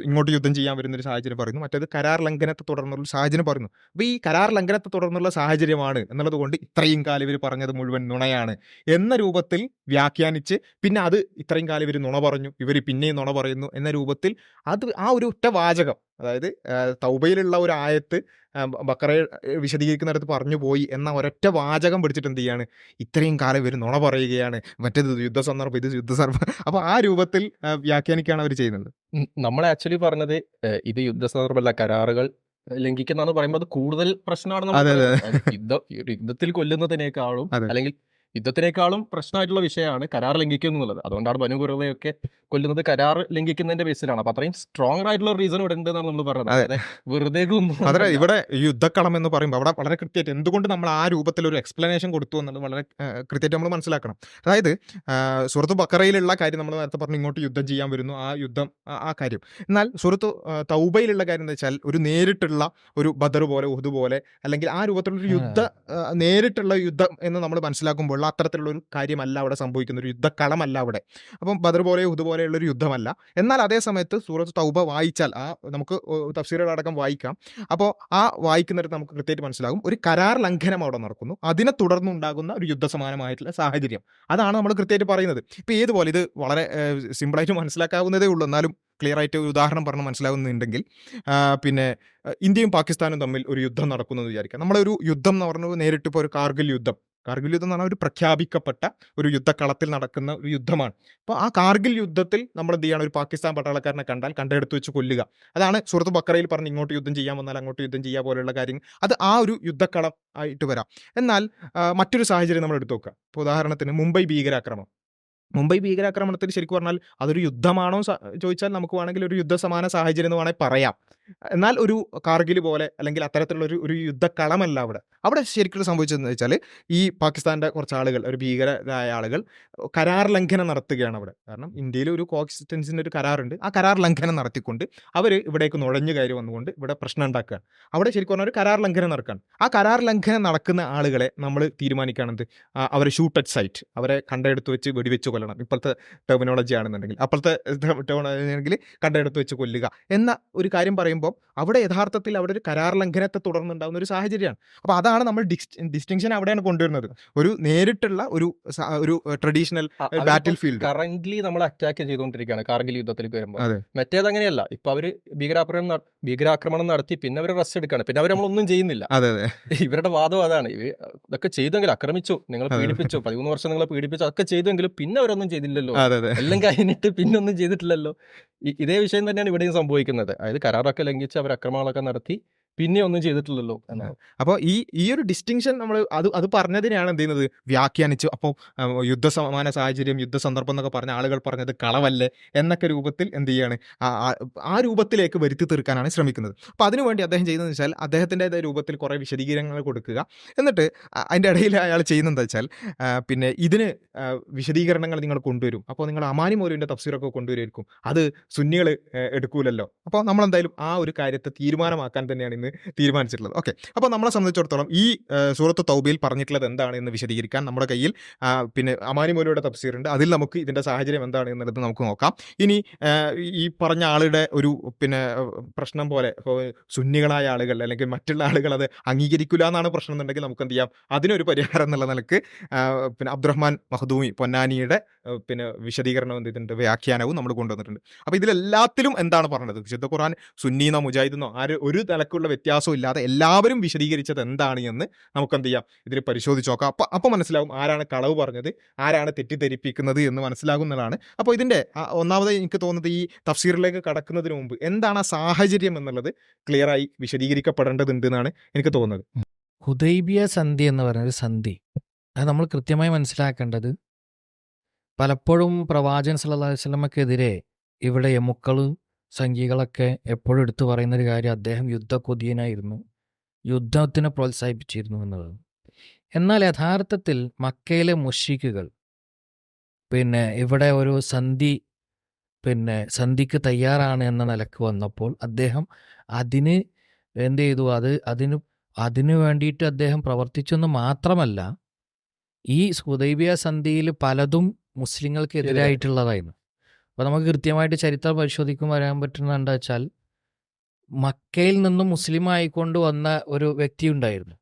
ഇങ്ങോട്ട് യുദ്ധം ചെയ്യാൻ വരുന്നൊരു സാഹചര്യം പറയുന്നു, മറ്റേത് കരാർ ലംഘനത്തെ തുടർന്നുള്ള ഒരു സാഹചര്യം പറയുന്നു. അപ്പോൾ ഈ കരാർ ലംഘനത്തെ തുടർന്നുള്ള സാഹചര്യമാണ് എന്നുള്ളത് കൊണ്ട് ഇത്രയും കാലം ഇവർ പറഞ്ഞത് മുഴുവൻ നുണയാണ് എന്ന രൂപത്തിൽ വ്യാഖ്യാനിച്ച്, പിന്നെ അത് ഇത്രയും കാലം ഇവർ നുണ പറഞ്ഞു, ഇവർ പിന്നെയും നുണ പറയുന്നു എന്ന രൂപത്തിൽ അത് ആ ഒരു ഒറ്റ വാചകം, അതായത് തൗബയിലുള്ള ഒരു ആയത്ത് ബക്കറയെ വിശദീകരിക്കുന്നിടത്ത് പറഞ്ഞു പോയി എന്ന ഒരൊറ്റ വാചകം പിടിച്ചിട്ട് എന്ത് ചെയ്യാണ്, ഇത്രയും കാലം ഇവർ നുണ പറയുകയാണ്, മറ്റേത് യുദ്ധസന്ദർഭം, ഇത് യുദ്ധസന്ദർഭം. അപ്പോൾ ആ രൂപത്തിൽ വ്യാഖ്യാനിക്കുകയാണ് അവർ ചെയ്യുന്നത്. നമ്മൾ ആക്ച്വലി പറഞ്ഞത് ഇത് യുദ്ധസന്ദർഭമല്ല, കരാറുകൾ ലംഘിക്കുന്നതെന്ന് പറയുമ്പോൾ അത് കൂടുതൽ പ്രശ്നമാണ് നമ്മൾ അതെ, അതെ. പറയുന്നത്. യുദ്ധത്തിൽ കൊല്ലുന്നതിനേക്കാളും അതെ. അല്ലെങ്കിൽ യുദ്ധത്തിനേക്കാളും പ്രശ്നമായിട്ടുള്ള വിഷയമാണ് കരാർ ലംഘിക്കുക എന്നുള്ളത്. അതുകൊണ്ടാണ് ബനു ഖുറൈളയൊക്കെ കൊല്ലുന്നത് കരാർ ലംഘിക്കുന്നതിന്റെ ബേസിലാണ്. അപ്പൊ അത്രയും സ്ട്രോങ് ആയിട്ടുള്ള റീസൺ ഇവിടെ ഉണ്ടെന്നാണ് നമ്മൾ പറഞ്ഞത്. അതെ. അതെ, വെറുതെ അതെ, ഇവിടെ യുദ്ധക്കളം എന്ന് പറയുമ്പോൾ അവിടെ വളരെ കൃത്യമായിട്ട് എന്തുകൊണ്ട് നമ്മൾ ആ രൂപത്തിൽ ഒരു എക്സ്പ്ലനേഷൻ കൊടുത്തു എന്നുള്ളത് വളരെ കൃത്യമായിട്ട് നമ്മൾ മനസ്സിലാക്കണം. അതായത് സൂറത്ത് ബക്കറയിലുള്ള കാര്യം നമ്മൾ നേരത്തെ പറഞ്ഞു, ഇങ്ങോട്ട് യുദ്ധം ചെയ്യാൻ വരുന്നു, ആ യുദ്ധം ആ കാര്യം. എന്നാൽ സൂറത്ത് തൗബയിലുള്ള കാര്യം എന്താ വെച്ചാൽ, ഒരു നേരിട്ടുള്ള ഒരു ബദർ പോലെ, ഉഹുദ് പോലെ, അല്ലെങ്കിൽ ആ രൂപത്തിലുള്ള ഒരു നേരിട്ടുള്ള യുദ്ധം എന്ന് നമ്മൾ മനസ്സിലാക്കുമ്പോൾ അത്തരത്തിലുള്ള ഒരു കാര്യമല്ല അവിടെ സംഭവിക്കുന്ന, ഒരു യുദ്ധക്കളമല്ല അവിടെ. അപ്പം ബദർ പോലെ ഉഹുദ് പോലെയുള്ളൊരു യുദ്ധമല്ല. എന്നാൽ അതേ സമയത്ത് സൂറത്ത് തൗബ വായിച്ചാൽ, നമുക്ക് തഫ്സീറുകളടക്കം വായിക്കാം, അപ്പോൾ ആ വായിക്കുന്നിടത്ത് നമുക്ക് കൃത്യമായിട്ട് മനസ്സിലാകും ഒരു കരാർ ലംഘനം അവിടെ നടക്കുന്നു, അതിനെ തുടർന്നുണ്ടാകുന്ന ഒരു യുദ്ധസമാനമായിട്ടുള്ള സാഹചര്യം. അതാണ് നമ്മൾ കൃത്യമായിട്ട് പറയുന്നത്. ഇപ്പോൾ ഏതുപോലെ ഇത് വളരെ സിമ്പിളായിട്ട് മനസ്സിലാക്കാവുന്നതേ ഉള്ളൂ, എന്നാലും ക്ലിയർ ആയിട്ട് ഒരു ഉദാഹരണം പറഞ്ഞ് മനസ്സിലാവുന്നുണ്ടെങ്കിൽ, പിന്നെ ഇന്ത്യയും പാകിസ്ഥാനും തമ്മിൽ ഒരു യുദ്ധം നടക്കുന്നു എന്ന് വിചാരിക്കാം. നമ്മളൊരു യുദ്ധം എന്ന് പറഞ്ഞത് നേരിട്ട് ഇപ്പോൾ ഒരു കാർഗിൽ യുദ്ധം എന്ന് പറഞ്ഞാൽ ഒരു പ്രഖ്യാപിക്കപ്പെട്ട ഒരു യുദ്ധക്കളത്തിൽ നടക്കുന്ന ഒരു യുദ്ധമാണ്. അപ്പോൾ ആ കാർഗിൽ യുദ്ധത്തിൽ നമ്മൾ എന്ത് ചെയ്യണം, ഒരു പാകിസ്ഥാൻ പട്ടാളക്കാരനെ കണ്ടാൽ കണ്ടെടുത്ത് വെച്ച് കൊല്ലുക. അതാണ് സൂറത്ത് ബക്കറയിൽ പറഞ്ഞ് ഇങ്ങോട്ട് യുദ്ധം ചെയ്യാൻ വന്നാൽ അങ്ങോട്ട് യുദ്ധം ചെയ്യുക പോലെയുള്ള കാര്യങ്ങൾ. അത് ആ ഒരു യുദ്ധക്കളം ആയിട്ട് വരാം. എന്നാൽ മറ്റൊരു സാഹചര്യം നമ്മൾ എടുത്തു നോക്കുക. ഇപ്പോൾ ഉദാഹരണത്തിന് മുംബൈ ഭീകരാക്രമണത്തിൽ ശരിക്കും പറഞ്ഞാൽ അതൊരു യുദ്ധമാണോ ചോദിച്ചാൽ നമുക്ക് വേണമെങ്കിൽ ഒരു യുദ്ധസമാന സാഹചര്യം എന്ന് വേണമെങ്കിൽ പറയാം. എന്നാൽ ഒരു കാർഗിൽ പോലെ അല്ലെങ്കിൽ അത്തരത്തിലുള്ള ഒരു യുദ്ധക്കളമല്ല അവിടെ ശരിക്കും സംഭവിച്ചതെന്ന് വെച്ചാൽ, ഈ പാകിസ്ഥാൻ്റെ കുറച്ച് ആളുകൾ, ഒരു ഭീകരരായ ആളുകൾ കരാർ ലംഘനം നടത്തുകയാണ് അവിടെ. കാരണം ഇന്ത്യയിൽ ഒരു കോഎക്സിസ്റ്റൻസിൻ്റെ ഒരു കരാറുണ്ട്, ആ കരാർ ലംഘനം നടത്തിക്കൊണ്ട് അവർ ഇവിടേക്ക് നുഴഞ്ഞു കയറി വന്നുകൊണ്ട് ഇവിടെ പ്രശ്നം ഉണ്ടാക്കുകയാണ്. അവിടെ ശരിക്കും പറഞ്ഞാൽ ഒരു കരാർ ലംഘനം നടക്കുകയാണ്. ആ കരാർ ലംഘനം നടക്കുന്ന ആളുകളെ നമ്മൾ തീരുമാനിക്കുകയാണെന്ത്, അവരെ ഷൂട്ട് അറ്റ് സൈറ്റ്, അവരെ കണ്ടെടുത്ത് വെച്ച് വെടിവെച്ച് കൊല്ലണം. ഇപ്പോഴത്തെ ടെർമിനോളജി ആണെന്നുണ്ടെങ്കിൽ, അപ്പോഴത്തെ ടെർമിനോളജി ആണെങ്കിൽ കണ്ടെടുത്ത് വെച്ച് കൊല്ലുക എന്ന ഒരു കാര്യം പറയുമ്പോൾ അവിടെ യഥാർത്ഥത്തിൽ അവിടെ ഒരു കരാർ ലംഘനത്തെ തുടർന്നുണ്ടാകുന്ന ഒരു സാഹചര്യമാണ്. അപ്പോൾ അതാണ് നമ്മൾ ഡിസ്റ്റിങ്ഷൻ അവിടെയാണ് കൊണ്ടുവരുന്നത്. ഒരു നേരിട്ടുള്ള ഒരു ട്രഡീഷണൽ ബാറ്റിൽ ഫീൽഡ് കറന്റ്ലി നമ്മൾ അറ്റാക്ക് ചെയ്തുകൊണ്ടിരിക്കുകയാണ് കാർഗിൽ യുദ്ധത്തിലേക്ക് വരുമ്പോൾ. അതെ. മറ്റേത് അങ്ങനെയല്ല. ഇപ്പൊ അവര് ഭീകരാക്രമണം നടത്തി പിന്നെ അവർ റെസ്റ്റ് എടുക്കുകയാണ്, പിന്നെ അവർ നമ്മളൊന്നും ചെയ്യുന്നില്ല. അതെ. ഇവരുടെ വാദം അതാണ്. ഇതൊക്കെ ചെയ്തെങ്കിൽ, ആക്രമിച്ചു, നിങ്ങൾ പീഡിപ്പിച്ചു, 13 വർഷം നിങ്ങളെ പീഡിപ്പിച്ചു, അതൊക്കെ ചെയ്തെങ്കിലും പിന്നെ അവരൊന്നും ചെയ്തില്ലല്ലോ, എല്ലാം കഴിഞ്ഞിട്ട് പിന്നെ ഒന്നും ചെയ്തിട്ടില്ലല്ലോ. ഇതേ വിഷയം തന്നെയാണ് ഇവിടെയും സംഭവിക്കുന്നത്. അതായത് കരാറൊക്കെ ലംഘിച്ച് അവർ അക്രമങ്ങളൊക്കെ നടത്തി പിന്നെ ഒന്നും ചെയ്തിട്ടില്ലല്ലോ എന്നാണ്. അപ്പോൾ ഈ ഒരു ഡിസ്റ്റിങ്ഷൻ നമ്മൾ അത് പറഞ്ഞതിനെയാണ് എന്ത് ചെയ്യുന്നത്, വ്യാഖ്യാനിച്ചു. അപ്പോൾ യുദ്ധസമാന സാഹചര്യം, യുദ്ധസന്ദർഭം എന്നൊക്കെ പറഞ്ഞ ആളുകൾ പറഞ്ഞത് കളവല്ലേ എന്നൊക്കെ രൂപത്തിൽ എന്ത് ചെയ്യാണ്, ആ രൂപത്തിലേക്ക് വരുത്തി തീർക്കാനാണ് ശ്രമിക്കുന്നത്. അപ്പോൾ അതിനുവേണ്ടി അദ്ദേഹം ചെയ്യുന്നതെന്ന് വെച്ചാൽ, അദ്ദേഹത്തിൻ്റെതായ രൂപത്തിൽ കുറേ വിശദീകരണങ്ങൾ കൊടുക്കുക. എന്നിട്ട് അതിൻ്റെ ഇടയിൽ അയാൾ ചെയ്യുന്നതെന്ന് വെച്ചാൽ, പിന്നെ ഇതിന് വിശദീകരണങ്ങൾ നിങ്ങൾ കൊണ്ടുവരും, അപ്പോൾ നിങ്ങൾ അമാനി മൗലവിൻ്റെ തഫ്സീറൊക്കെ കൊണ്ടുവരുമായിരിക്കും, അത് സുന്നികൾ എടുക്കൂലല്ലോ. അപ്പോൾ നമ്മളെന്തായാലും ആ ഒരു കാര്യത്തെ തീരുമാനമാക്കാൻ തന്നെയാണ് ഇന്ന് എന്നാണ് തീരുമാനിച്ചിട്ടുള്ളത്. ഓക്കെ, അപ്പോൾ നമ്മളെ സംബന്ധിച്ചിടത്തോളം ഈ സൂറത്ത് തൗബയിൽ പറഞ്ഞിട്ടുള്ളത് എന്താണ് എന്ന് വിശദീകരിക്കാൻ നമ്മുടെ കയ്യിൽ പിന്നെ അമാനി മൗലവിയുടെ തഫ്സീർ ഉണ്ട്. അതിൽ നമുക്ക് ഇതിൻ്റെ സാഹചര്യം എന്താണ് എന്നുള്ളത് നമുക്ക് നോക്കാം. ഇനി ഈ പറഞ്ഞ ആളുടെ ഒരു പിന്നെ പ്രശ്നം പോലെ സുന്നികളായ ആളുകൾ അല്ലെങ്കിൽ മറ്റുള്ള ആളുകൾ അത് അംഗീകരിക്കില്ല എന്നാണ് പ്രശ്നം എന്നുണ്ടെങ്കിൽ നമുക്ക് എന്ത് ചെയ്യാം, അതിനൊരു പരിഹാരം എന്നുള്ള നിലക്ക് പിന്നെ അബ്ദുറഹ്മാൻ മഖ്ദൂമി പൊന്നാനിയുടെ പിന്നെ വിശദീകരണം എന്തിട്ടുണ്ട്, വ്യാഖ്യാനവും നമ്മൾ കൊണ്ടുവന്നിട്ടുണ്ട്. അപ്പോൾ ഇതിലെല്ലാത്തിലും എന്താണ് പറഞ്ഞത്, വിശുദ്ധ ഖുർആൻ സുന്നീന്നോ മുജാഹിദെന്നോ ഒരു തലക്കുള്ള വ്യത്യാസവും ഇല്ലാതെ എല്ലാവരും വിശദീകരിച്ചത് എന്താണ് എന്ന് നമുക്ക് എന്ത് ചെയ്യാം, ഇതിൽ പരിശോധിച്ച് നോക്കാം. അപ്പോൾ മനസ്സിലാവും ആരാണ് കളവ് പറഞ്ഞത്, ആരാണ് തെറ്റിദ്ധരിപ്പിക്കുന്നത് എന്ന് മനസ്സിലാകുന്നതാണ്. അപ്പോൾ ഇതിൻ്റെ ഒന്നാമത് എനിക്ക് തോന്നുന്നത് ഈ തഫ്സീറിലേക്ക് കടക്കുന്നതിന് മുമ്പ് എന്താണ് ആ സാഹചര്യം എന്നുള്ളത് ക്ലിയറായി വിശദീകരിക്കപ്പെടേണ്ടതുണ്ട് എന്നാണ് എനിക്ക് തോന്നുന്നത്. ഹുദൈബിയ സന്ധി എന്ന് പറയുന്ന ഒരു സന്ധി, അത് നമ്മൾ കൃത്യമായി മനസ്സിലാക്കേണ്ടത്, പലപ്പോഴും പ്രവാചകൻ സല്ലല്ലാഹു അലൈഹി വസല്ലമക്കെതിരെ ഇവിടെ യമുക്കളും സംഘികളൊക്കെ എപ്പോഴും എടുത്തു പറയുന്നൊരു കാര്യം, അദ്ദേഹം യുദ്ധക്കൊതിയനായിരുന്നു, യുദ്ധത്തിനെ പ്രോത്സാഹിപ്പിച്ചിരുന്നു എന്നുള്ളത്. എന്നാൽ യഥാർത്ഥത്തിൽ മക്കയിലെ മുശ്രിക്കുകൾ പിന്നെ ഇവിടെ ഒരു സന്ധിക്ക് തയ്യാറാണ് എന്ന നിലക്ക് വന്നപ്പോൾ അദ്ദേഹം അതിന് എന്ത് ചെയ്തു, അതിനു വേണ്ടിയിട്ട് അദ്ദേഹം പ്രവർത്തിച്ചെന്ന് മാത്രമല്ല, ഈ ഹുദൈബിയ സന്ധിയിൽ പലതും മുസ്ലിങ്ങൾക്ക് എതിരായിട്ടുള്ളതായിരുന്നു. അപ്പോൾ നമുക്ക് കൃത്യമായിട്ട് ചരിത്രം പരിശോധിക്കുമ്പോൾ അറിയാൻ പറ്റുന്നത് എന്താ വെച്ചാൽ, മക്കയിൽ നിന്നും മുസ്ലിം ആയിക്കൊണ്ട് വന്ന ഒരു വ്യക്തി ഉണ്ടായിരുന്നു.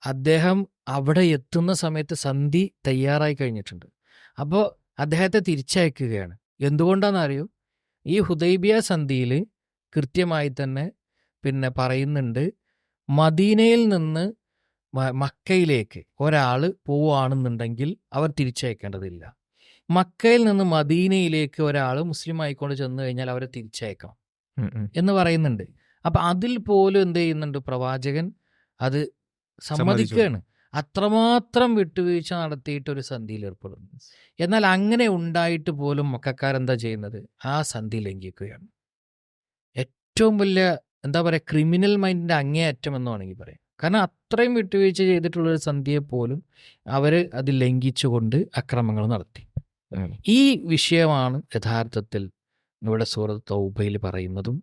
അദ്ദേഹം അവിടെ എത്തുന്ന സമയത്ത് സന്ധി തയ്യാറായി കഴിഞ്ഞിട്ടുണ്ട്. അപ്പോൾ അദ്ദേഹത്തെ തിരിച്ചയക്കുകയാണ്. എന്തുകൊണ്ടാണെന്ന് അറിയൂ, ഈ ഹുദൈബിയ സന്ധിയിൽ കൃത്യമായി തന്നെ പിന്നെ പറയുന്നുണ്ട്, മദീനയിൽ നിന്ന് മക്കയിലേക്ക് ഒരാൾ പോവുകയാണെന്നുണ്ടെങ്കിൽ അവർ തിരിച്ചയക്കേണ്ടതില്ല. മക്കയിൽ നിന്ന് മദീനയിലേക്ക് ഒരാൾ മുസ്ലിം ആയിക്കൊണ്ട് ചെന്ന് കഴിഞ്ഞാൽ അവരെ തിരിച്ചയക്കണം എന്ന് പറയുന്നുണ്ട്. അപ്പം അതിൽ പോലും എന്ത് ചെയ്യുന്നുണ്ട്, പ്രവാചകൻ അത് സമ്മതിക്കുകയാണ്. അത്രമാത്രം വിട്ടുവീഴ്ച നടത്തിയിട്ടൊരു സന്ധിയിൽ ഏർപ്പെടുന്നു. എന്നാൽ അങ്ങനെ ഉണ്ടായിട്ട് പോലും മക്കാരെന്താ ചെയ്യുന്നത്, ആ സന്ധി ലംഘിക്കുകയാണ്. ഏറ്റവും വലിയ എന്താ പറയുക, ക്രിമിനൽ മൈൻഡിൻ്റെ അങ്ങേയറ്റം എന്ന് വേണമെങ്കിൽ പറയാം. കാരണം അത്രയും വിട്ടുവീഴ്ച ചെയ്തിട്ടുള്ളൊരു സന്ധിയെ പോലും അവർ അത് ലംഘിച്ചുകൊണ്ട് അക്രമങ്ങൾ നടത്തി. ഈ വിഷയമാണ് യഥാർത്ഥത്തിൽ ഇവിടെ സൂറത്ത് തൗബയിൽ പറയുന്നതും.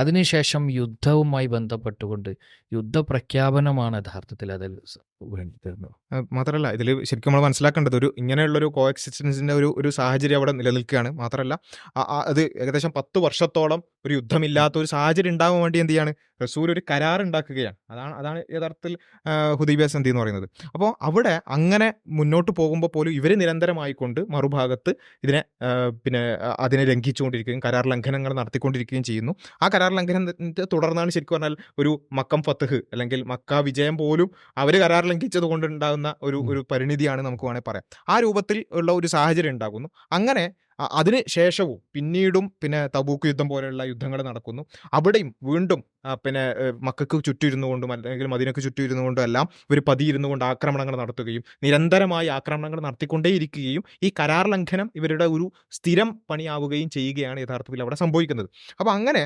അതിനുശേഷം യുദ്ധവുമായി ബന്ധപ്പെട്ടുകൊണ്ട് യുദ്ധപ്രഖ്യാപനമാണ് യഥാർത്ഥത്തിൽ അതിൽ വേണ്ടി തരുന്നത്. മാത്രമല്ല ഇതിൽ ശരിക്കും നമ്മൾ മനസ്സിലാക്കേണ്ടത് ഇങ്ങനെയുള്ളൊരു കോ എക്സിസ്റ്റൻസിൻ്റെ ഒരു സാഹചര്യം അവിടെ നിലനിൽക്കുകയാണ്. മാത്രമല്ല അത് ഏകദേശം 10 വർഷത്തോളം ഒരു യുദ്ധമില്ലാത്ത ഒരു സാഹചര്യം ഉണ്ടാകാൻ വേണ്ടി എന്ത് ചെയ്യാണ്, റസൂൽ ഒരു കരാർ ഉണ്ടാക്കുകയാണ്. അതാണ് യഥാർത്ഥത്തിൽ ഹുദൈബിയ സന്ധി എന്ന് പറയുന്നത്. അപ്പോൾ അവിടെ അങ്ങനെ മുന്നോട്ട് പോകുമ്പോൾ പോലും ഇവർ നിരന്തരമായിക്കൊണ്ട് മറുഭാഗത്ത് ഇതിനെ പിന്നെ അതിനെ ലംഘിച്ചുകൊണ്ടിരിക്കുകയും കരാർ ലംഘനങ്ങൾ നടത്തിക്കൊണ്ടിരിക്കുകയും ചെയ്യുന്നു. ആ കരാർ ലംഘനത്തെ തുടർന്നാണ് ശരിക്കും പറഞ്ഞാൽ ഒരു മക്കം ഫത്ത്ഹ് അല്ലെങ്കിൽ മക്ക വിജയം പോലും അവർ കരാർ ലംഘിച്ചത് കൊണ്ടുണ്ടാകുന്ന ഒരു പരിണിതിയാണ് നമുക്ക് വേണമെങ്കിൽ പറയാം. ആ രൂപത്തിൽ ഉള്ള ഒരു സാഹചര്യം ഉണ്ടാകുന്നു. അങ്ങനെ അതിന് ശേഷവും പിന്നീടും പിന്നെ തബൂക്ക് യുദ്ധം പോലെയുള്ള യുദ്ധങ്ങൾ നടക്കുന്നു. അവിടെയും വീണ്ടും പിന്നെ മക്കൾക്ക് ചുറ്റിരുന്നു കൊണ്ടും അല്ലെങ്കിൽ മദീനക്ക് ചുറ്റിരുന്നു കൊണ്ടും എല്ലാം ഇവർ പതിയിരുന്നു കൊണ്ട് ആക്രമണങ്ങൾ നടത്തുകയും നിരന്തരമായി ആക്രമണങ്ങൾ നടത്തിക്കൊണ്ടേയിരിക്കുകയും ഈ കരാർ ലംഘനം ഇവരുടെ ഒരു സ്ഥിരം പണിയാവുകയും ചെയ്യുകയാണ് യഥാർത്ഥത്തിൽ അവിടെ സംഭവിക്കുന്നത്. അപ്പോൾ അങ്ങനെ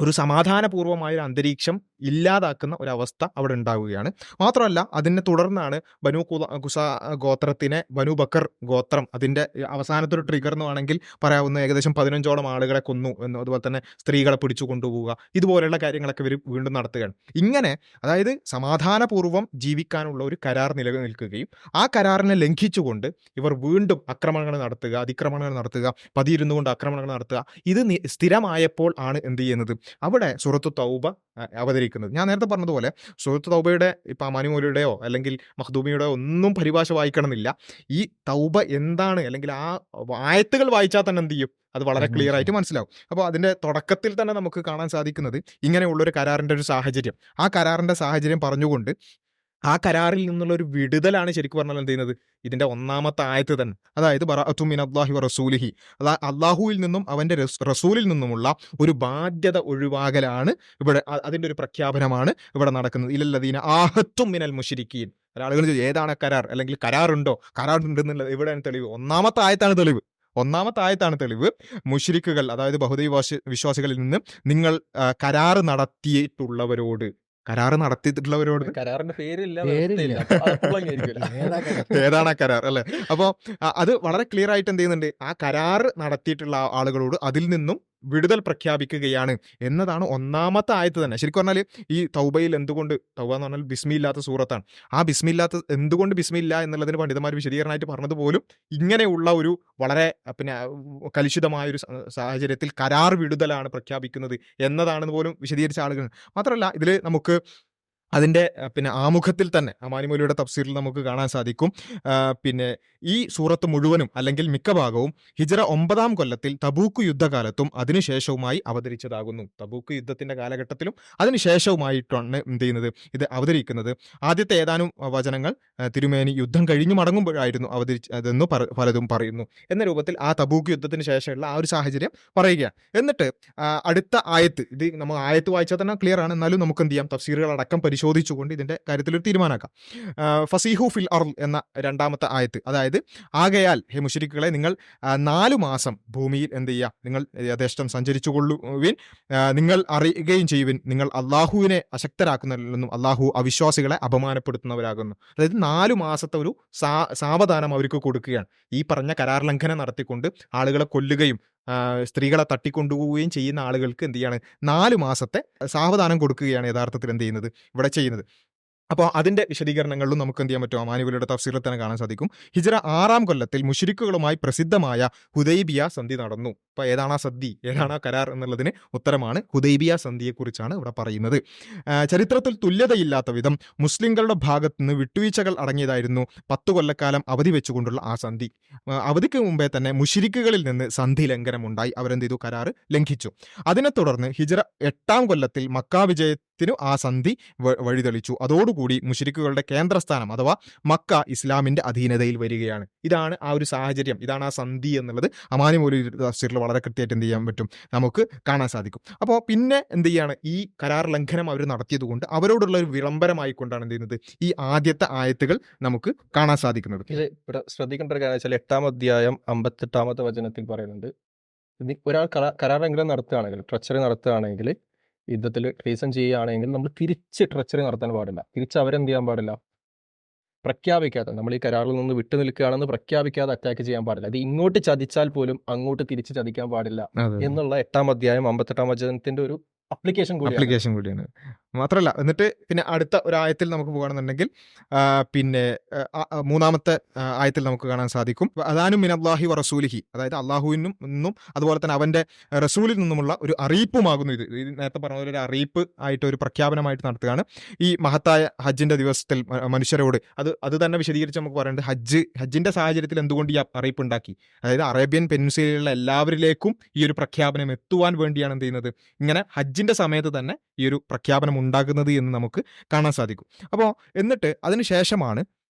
ഒരു സമാധാനപൂർവമായ ഒരു അന്തരീക്ഷം ഇല്ലാതാക്കുന്ന ഒരവസ്ഥ അവിടെ ഉണ്ടാവുകയാണ്. മാത്രമല്ല അതിനെ തുടർന്നാണ് ബനു ഖുസ ഗോത്രത്തിനെ ബനു ബക്കർ ഗോത്രം അതിൻ്റെ അവസാനത്തെ ഒരു ട്രിഗർ എന്ന് വേണമെങ്കിൽ പറയാവുന്ന ഏകദേശം 15ഓളം ആളുകളെ കൊന്നു എന്നും അതുപോലെ തന്നെ സ്ത്രീകളെ പിടിച്ചു കൊണ്ടുപോവുക, ഇതുപോലെയുള്ള കാര്യങ്ങളൊക്കെ ഇവർ വീണ്ടും നടത്തുകയാണ്. ഇങ്ങനെ അതായത് സമാധാനപൂർവ്വം ജീവിക്കാനുള്ള ഒരു കരാർ നിലനിൽക്കുകയും ആ കരാറിനെ ലംഘിച്ചുകൊണ്ട് ഇവർ വീണ്ടും ആക്രമണങ്ങൾ നടത്തുക, അതിക്രമണങ്ങൾ നടത്തുക, പതിയിരുന്നു കൊണ്ട് ആക്രമണങ്ങൾ നടത്തുക, ഇത് സ്ഥിരമായപ്പോൾ ആണ് എന്ത് ചെയ്യുന്നത്, അവിടെ സൂറത്തു തൗബ അവതരിക്കുന്നത്. ഞാൻ നേരത്തെ പറഞ്ഞതുപോലെ സൂറത്തു തൗബയുടെ ഇപ്പം അമാനി മൗലവിയുടെയോ അല്ലെങ്കിൽ മഖ്ദൂമിയുടെയോ ഒന്നും പരിഭാഷ വായിക്കണമെന്നില്ല. ഈ തൗബ എന്താണ് അല്ലെങ്കിൽ ആ ആയത്തുകൾ വായിച്ചാൽ തന്നെ എന്ത് ചെയ്യും, അത് വളരെ ക്ലിയർ ആയിട്ട് മനസ്സിലാവും. അപ്പോൾ അതിൻ്റെ തുടക്കത്തിൽ തന്നെ നമുക്ക് കാണാൻ സാധിക്കുന്നത് ഇങ്ങനെയുള്ളൊരു കരാറിൻ്റെ ഒരു സാഹചര്യം, ആ കരാറിൻ്റെ സാഹചര്യം പറഞ്ഞുകൊണ്ട് ആ കരാറിൽ നിന്നുള്ള ഒരു വിടുതലാണ് ശരിക്കും പറഞ്ഞാൽ എന്ത് ചെയ്യുന്നത്, ഇതിൻ്റെ ഒന്നാമത്തെ ആയത്ത് തന്നെ. അതായത് ബറഅതു മിനല്ലാഹി വറസൂലിഹി, അള്ളാഹുവിൽ നിന്നും അവൻ്റെ റസൂലിൽ നിന്നുമുള്ള ഒരു ബാധ്യത ഒഴിവാകലാണ് ഇവിടെ, അതിൻ്റെ ഒരു പ്രഖ്യാപനമാണ് ഇവിടെ നടക്കുന്നത്. ഇലല്ലദീന ആഹത്തും മിനൽ മുശ്രിക്കീൻ. ഒരാളുകൾ ഏതാണ് കരാർ അല്ലെങ്കിൽ കരാറുണ്ടോ, കരാറുണ്ടെന്നുള്ളത് എവിടെയാണ് തെളിവ്? ഒന്നാമത്തെ ആയത്താണ് തെളിവ്. മുശ്രിക്കുകൾ അതായത് ബഹുദൈവ വിശ്വാസികളിൽ നിന്ന് നിങ്ങൾ കരാറ് നടത്തിയിട്ടുള്ളവരോട് കരാറിന്റെ പേരില്ല, പേരില്ല. ഏതാണ് ആ കരാർ അല്ലെ? അപ്പോൾ അത് വളരെ ക്ലിയർ ആയിട്ട് എന്ത് ചെയ്യുന്നുണ്ട്, ആ കരാർ നടത്തിയിട്ടുള്ള ആളുകളോട് അതിൽ നിന്നും വിടുതൽ പ്രഖ്യാപിക്കുകയാണ് എന്നതാണ് ഒന്നാമത്തെ ആയത്ത് തന്നെ. ശരിക്കും പറഞ്ഞാൽ ഈ തൗബയിൽ എന്തുകൊണ്ട്, തൗബ എന്ന് പറഞ്ഞാൽ ബിസ്മില്ലാത്ത സൂറത്താണ്. ആ ബിസ്മില്ലാത്ത എന്തുകൊണ്ട് ബിസ്മില്ല എന്നുള്ളതിന് പണ്ഡിതന്മാർ വിശദീകരണമായിട്ട് പറഞ്ഞത് പോലും ഇങ്ങനെയുള്ള ഒരു വളരെ കലുഷിതമായ ഒരു സാഹചര്യത്തിൽ കരാർ വിടുതലാണ് പ്രഖ്യാപിക്കുന്നത് എന്നതാണെന്ന് പോലും വിശദീകരിച്ച ആളുകൾ. മാത്രമല്ല ഇതിൽ നമുക്ക് അതിൻ്റെ ആമുഖത്തിൽ തന്നെ അമാനിമൂലിയുടെ തഫ്സീറിൽ നമുക്ക് കാണാൻ സാധിക്കും. ഈ സൂറത്ത് മുഴുവനും അല്ലെങ്കിൽ മിക്ക ഭാഗവും ഹിജ്റ 9-ാം കൊല്ലത്തിൽ തബൂക്ക് യുദ്ധകാലത്തും അതിനുശേഷവുമായി അവതരിച്ചതാകുന്നു. തബൂക്ക് യുദ്ധത്തിന്റെ കാലഘട്ടത്തിലും അതിനുശേഷവുമായിട്ടാണ് എന്ത് ചെയ്യുന്നത്, ഇത് അവതരിക്കുന്നത്. ആദ്യത്തെ ഏതാനും വചനങ്ങൾ തിരുമേനി യുദ്ധം കഴിഞ്ഞു മടങ്ങുമ്പോഴായിരുന്നു അവതരിച്ചതെന്ന് പലതും പറയുന്നു എന്ന രൂപത്തിൽ ആ തബൂക്ക് യുദ്ധത്തിന് ശേഷമുള്ള ആ ഒരു സാഹചര്യം പറയുകയാണ്. എന്നിട്ട് അടുത്ത ആയത്ത്, ഇത് നമ്മൾ ആയത്ത് വായിച്ചാൽ തന്നെ ക്ലിയർ ആണ്, എന്നാലും നമുക്ക് എന്ത് ചെയ്യാം, തഫ്സീറുകൾ അടക്കം പരിശോധിച്ചുകൊണ്ട് ഇതിന്റെ കാര്യത്തിലൊരു തീരുമാനമാക്കാം. ഫസീഹു ഫിൽ അർള് എന്ന 2-ാമത്തെ ആയത്ത്, അതായത് ആകയാൽ ഹേ മുശ്രിക്കുകളെ നിങ്ങൾ 4 മാസം ഭൂമിയിൽ എന്ത് ചെയ്യുക, നിങ്ങൾ യഥേഷ്ടം സഞ്ചരിച്ചു കൊള്ളുവിൻ, നിങ്ങൾ അറിയുകയും ചെയ്യുവിൻ, നിങ്ങൾ അള്ളാഹുവിനെ അശക്തരാക്കുന്നതിൽ അള്ളാഹു അവിശ്വാസികളെ അപമാനപ്പെടുത്തുന്നവരാകുന്നു. അതായത് 4 മാസത്തെ ഒരു സാവധാനം അവർക്ക് കൊടുക്കുകയാണ്. ഈ പറഞ്ഞ കരാർ ലംഘനം നടത്തിക്കൊണ്ട് ആളുകളെ കൊല്ലുകയും സ്ത്രീകളെ തട്ടിക്കൊണ്ടുപോവുകയും ചെയ്യുന്ന ആളുകൾക്ക് എന്ത് ചെയ്യാണ്, 4 മാസത്തെ സാവധാനം കൊടുക്കുകയാണ് യഥാർത്ഥത്തിൽ എന്ത് ചെയ്യുന്നത്, ഇവിടെ ചെയ്യുന്നത്. അപ്പോൾ അതിൻ്റെ വിശദീകരണങ്ങളിലും നമുക്ക് എന്ത് ചെയ്യാൻ പറ്റും, അമാനികളുടെ തഫ്സീറിൽ തന്നെ കാണാൻ സാധിക്കും. ഹിജ്റ 6-ാം കൊല്ലത്തിൽ മുശ്രിക്കുകളുമായി പ്രസിദ്ധമായ ഹുദൈബിയ സന്ധി നടന്നു. അപ്പോൾ ഏതാണ് ആ സന്ധി, ഏതാണ് ആ കരാർ എന്നുള്ളതിന് ഉത്തരമാണ് ഹുദൈബിയ സന്ധിയെക്കുറിച്ചാണ് ഇവിടെ പറയുന്നത്. ചരിത്രത്തിൽ തുല്യതയില്ലാത്ത വിധം മുസ്ലിങ്ങളുടെ ഭാഗത്ത് നിന്ന് വിട്ടുവീഴ്ചകൾ അടങ്ങിയതായിരുന്നു 10 കൊല്ലക്കാലം അവധി വെച്ചുകൊണ്ടുള്ള ആ സന്ധി. അവധിക്ക് മുമ്പേ തന്നെ മുശ്രിക്കുകളിൽ നിന്ന് സന്ധി ലംഘനമുണ്ടായി. അവരെന്ത് ചെയ്തു, കരാർ ലംഘിച്ചു. അതിനെ തുടർന്ന് ഹിജ്റ 8-ാം കൊല്ലത്തിൽ മക്ക വിജയത്തിനു ആ സന്ധി വഴിതെളിച്ചു. അതോടുകൂടി മുശ്രിക്കുകളുടെ കേന്ദ്രസ്ഥാനം അഥവാ മക്ക ഇസ്ലാമിന്റെ അധീനതയിൽ വരികയാണ്. ഇതാണ് ആ ഒരു സാഹചര്യം, ഇതാണ് ആ സന്ധി എന്നുള്ളത് അമാനി മൗലവി തഫ്സീറിൽ വളരെ കൃത്യമായിട്ട് എന്ത് ചെയ്യാൻ പറ്റും, നമുക്ക് കാണാൻ സാധിക്കും. അപ്പോൾ പിന്നെ എന്ത് ചെയ്യാണ്, ഈ കരാർ ലംഘനം അവർ നടത്തിയത് കൊണ്ട് അവരോടുള്ള ഒരു വിളംബരമായി കൊണ്ടാണ് എന്ത് ചെയ്യുന്നത്, ഈ ആദ്യത്തെ ആയത്തുകൾ നമുക്ക് കാണാൻ സാധിക്കുന്നത്. ഇത് ഇവിടെ ശ്രദ്ധിക്കേണ്ട ഒരു കാര്യം വെച്ചാൽ 8-ാം അധ്യായം 58-ാമത്തെ വചനത്തിൽ പറയുന്നുണ്ട്, ഒരാൾ കരാർ ലംഘനം നടത്തുകയാണെങ്കിൽ, ട്രച്ചറി നടത്തുകയാണെങ്കിൽ, യുദ്ധത്തിൽ റീസൺ ചെയ്യുകയാണെങ്കിൽ നമ്മൾ തിരിച്ച് ട്രച്ചറി നടത്താൻ പാടില്ല. തിരിച്ച് അവരെന്ത് ചെയ്യാൻ പാടില്ല, പ്രഖ്യാപിക്കാതെ, നമ്മൾ ഈ കരാറിൽ നിന്ന് വിട്ടു നിൽക്കുകയാണെന്ന് പ്രഖ്യാപിക്കാതെ അറ്റാക്ക് ചെയ്യാൻ പാടില്ല. അത് ഇങ്ങോട്ട് ചതിച്ചാൽ പോലും അങ്ങോട്ട് തിരിച്ച് ചതിക്കാൻ പാടില്ല എന്നുള്ള 8-ാം അധ്യായം 58-ാം വചനത്തിന്റെ ഒരു അപ്ലിക്കേഷൻ കൂടിയാണ്. മാത്രമല്ല എന്നിട്ട് പിന്നെ അടുത്ത ഒരു ആയത്തിൽ നമുക്ക് പോകുകയാണെന്നുണ്ടെങ്കിൽ 3-ാമത്തെ ആയത്തിൽ നമുക്ക് കാണാൻ സാധിക്കും, അദാനും മിനല്ലാഹി വ റസൂലിഹി, അതായത് അള്ളാഹുവിൽ നിന്നും അതുപോലെ തന്നെ അവന്റെ റസൂലിൽ നിന്നുമുള്ള ഒരു അറിയിപ്പുമാകുന്നു ഇത്. നേരത്തെ പറഞ്ഞ ഒരു അറിയിപ്പ് ആയിട്ട് ഒരു പ്രഖ്യാപനമായിട്ട് നടത്തുകയാണ്. ഈ മഹത്തായ ഹജ്ജിന്റെ ദിവസത്തിൽ മനുഷ്യരോട് അത് തന്നെ വിശദീകരിച്ച് നമുക്ക് പറയുന്നത്, ഹജ്ജിന്റെ സാഹചര്യത്തിൽ എന്തുകൊണ്ട് ഈ അറിയിപ്പ് ഉണ്ടാക്കി, അതായത് അറേബ്യൻ പെനിൻസുലയിലുള്ള എല്ലാവരിലേക്കും ഈ ഒരു പ്രഖ്യാപനം എത്തുവാൻ വേണ്ടിയാണ് എന്ത് ചെയ്യുന്നത്, ഇങ്ങനെ ഹജ്ജിന്റെ സമയത്ത് തന്നെ ഈ ഒരു പ്രഖ്യാപനം ഉണ്ടാകുന്നത് എന്ന് നമുക്ക് കാണാൻ സാധിക്കും. അപ്പോൾ എന്നിട്ട് അതിനുശേഷമാണ്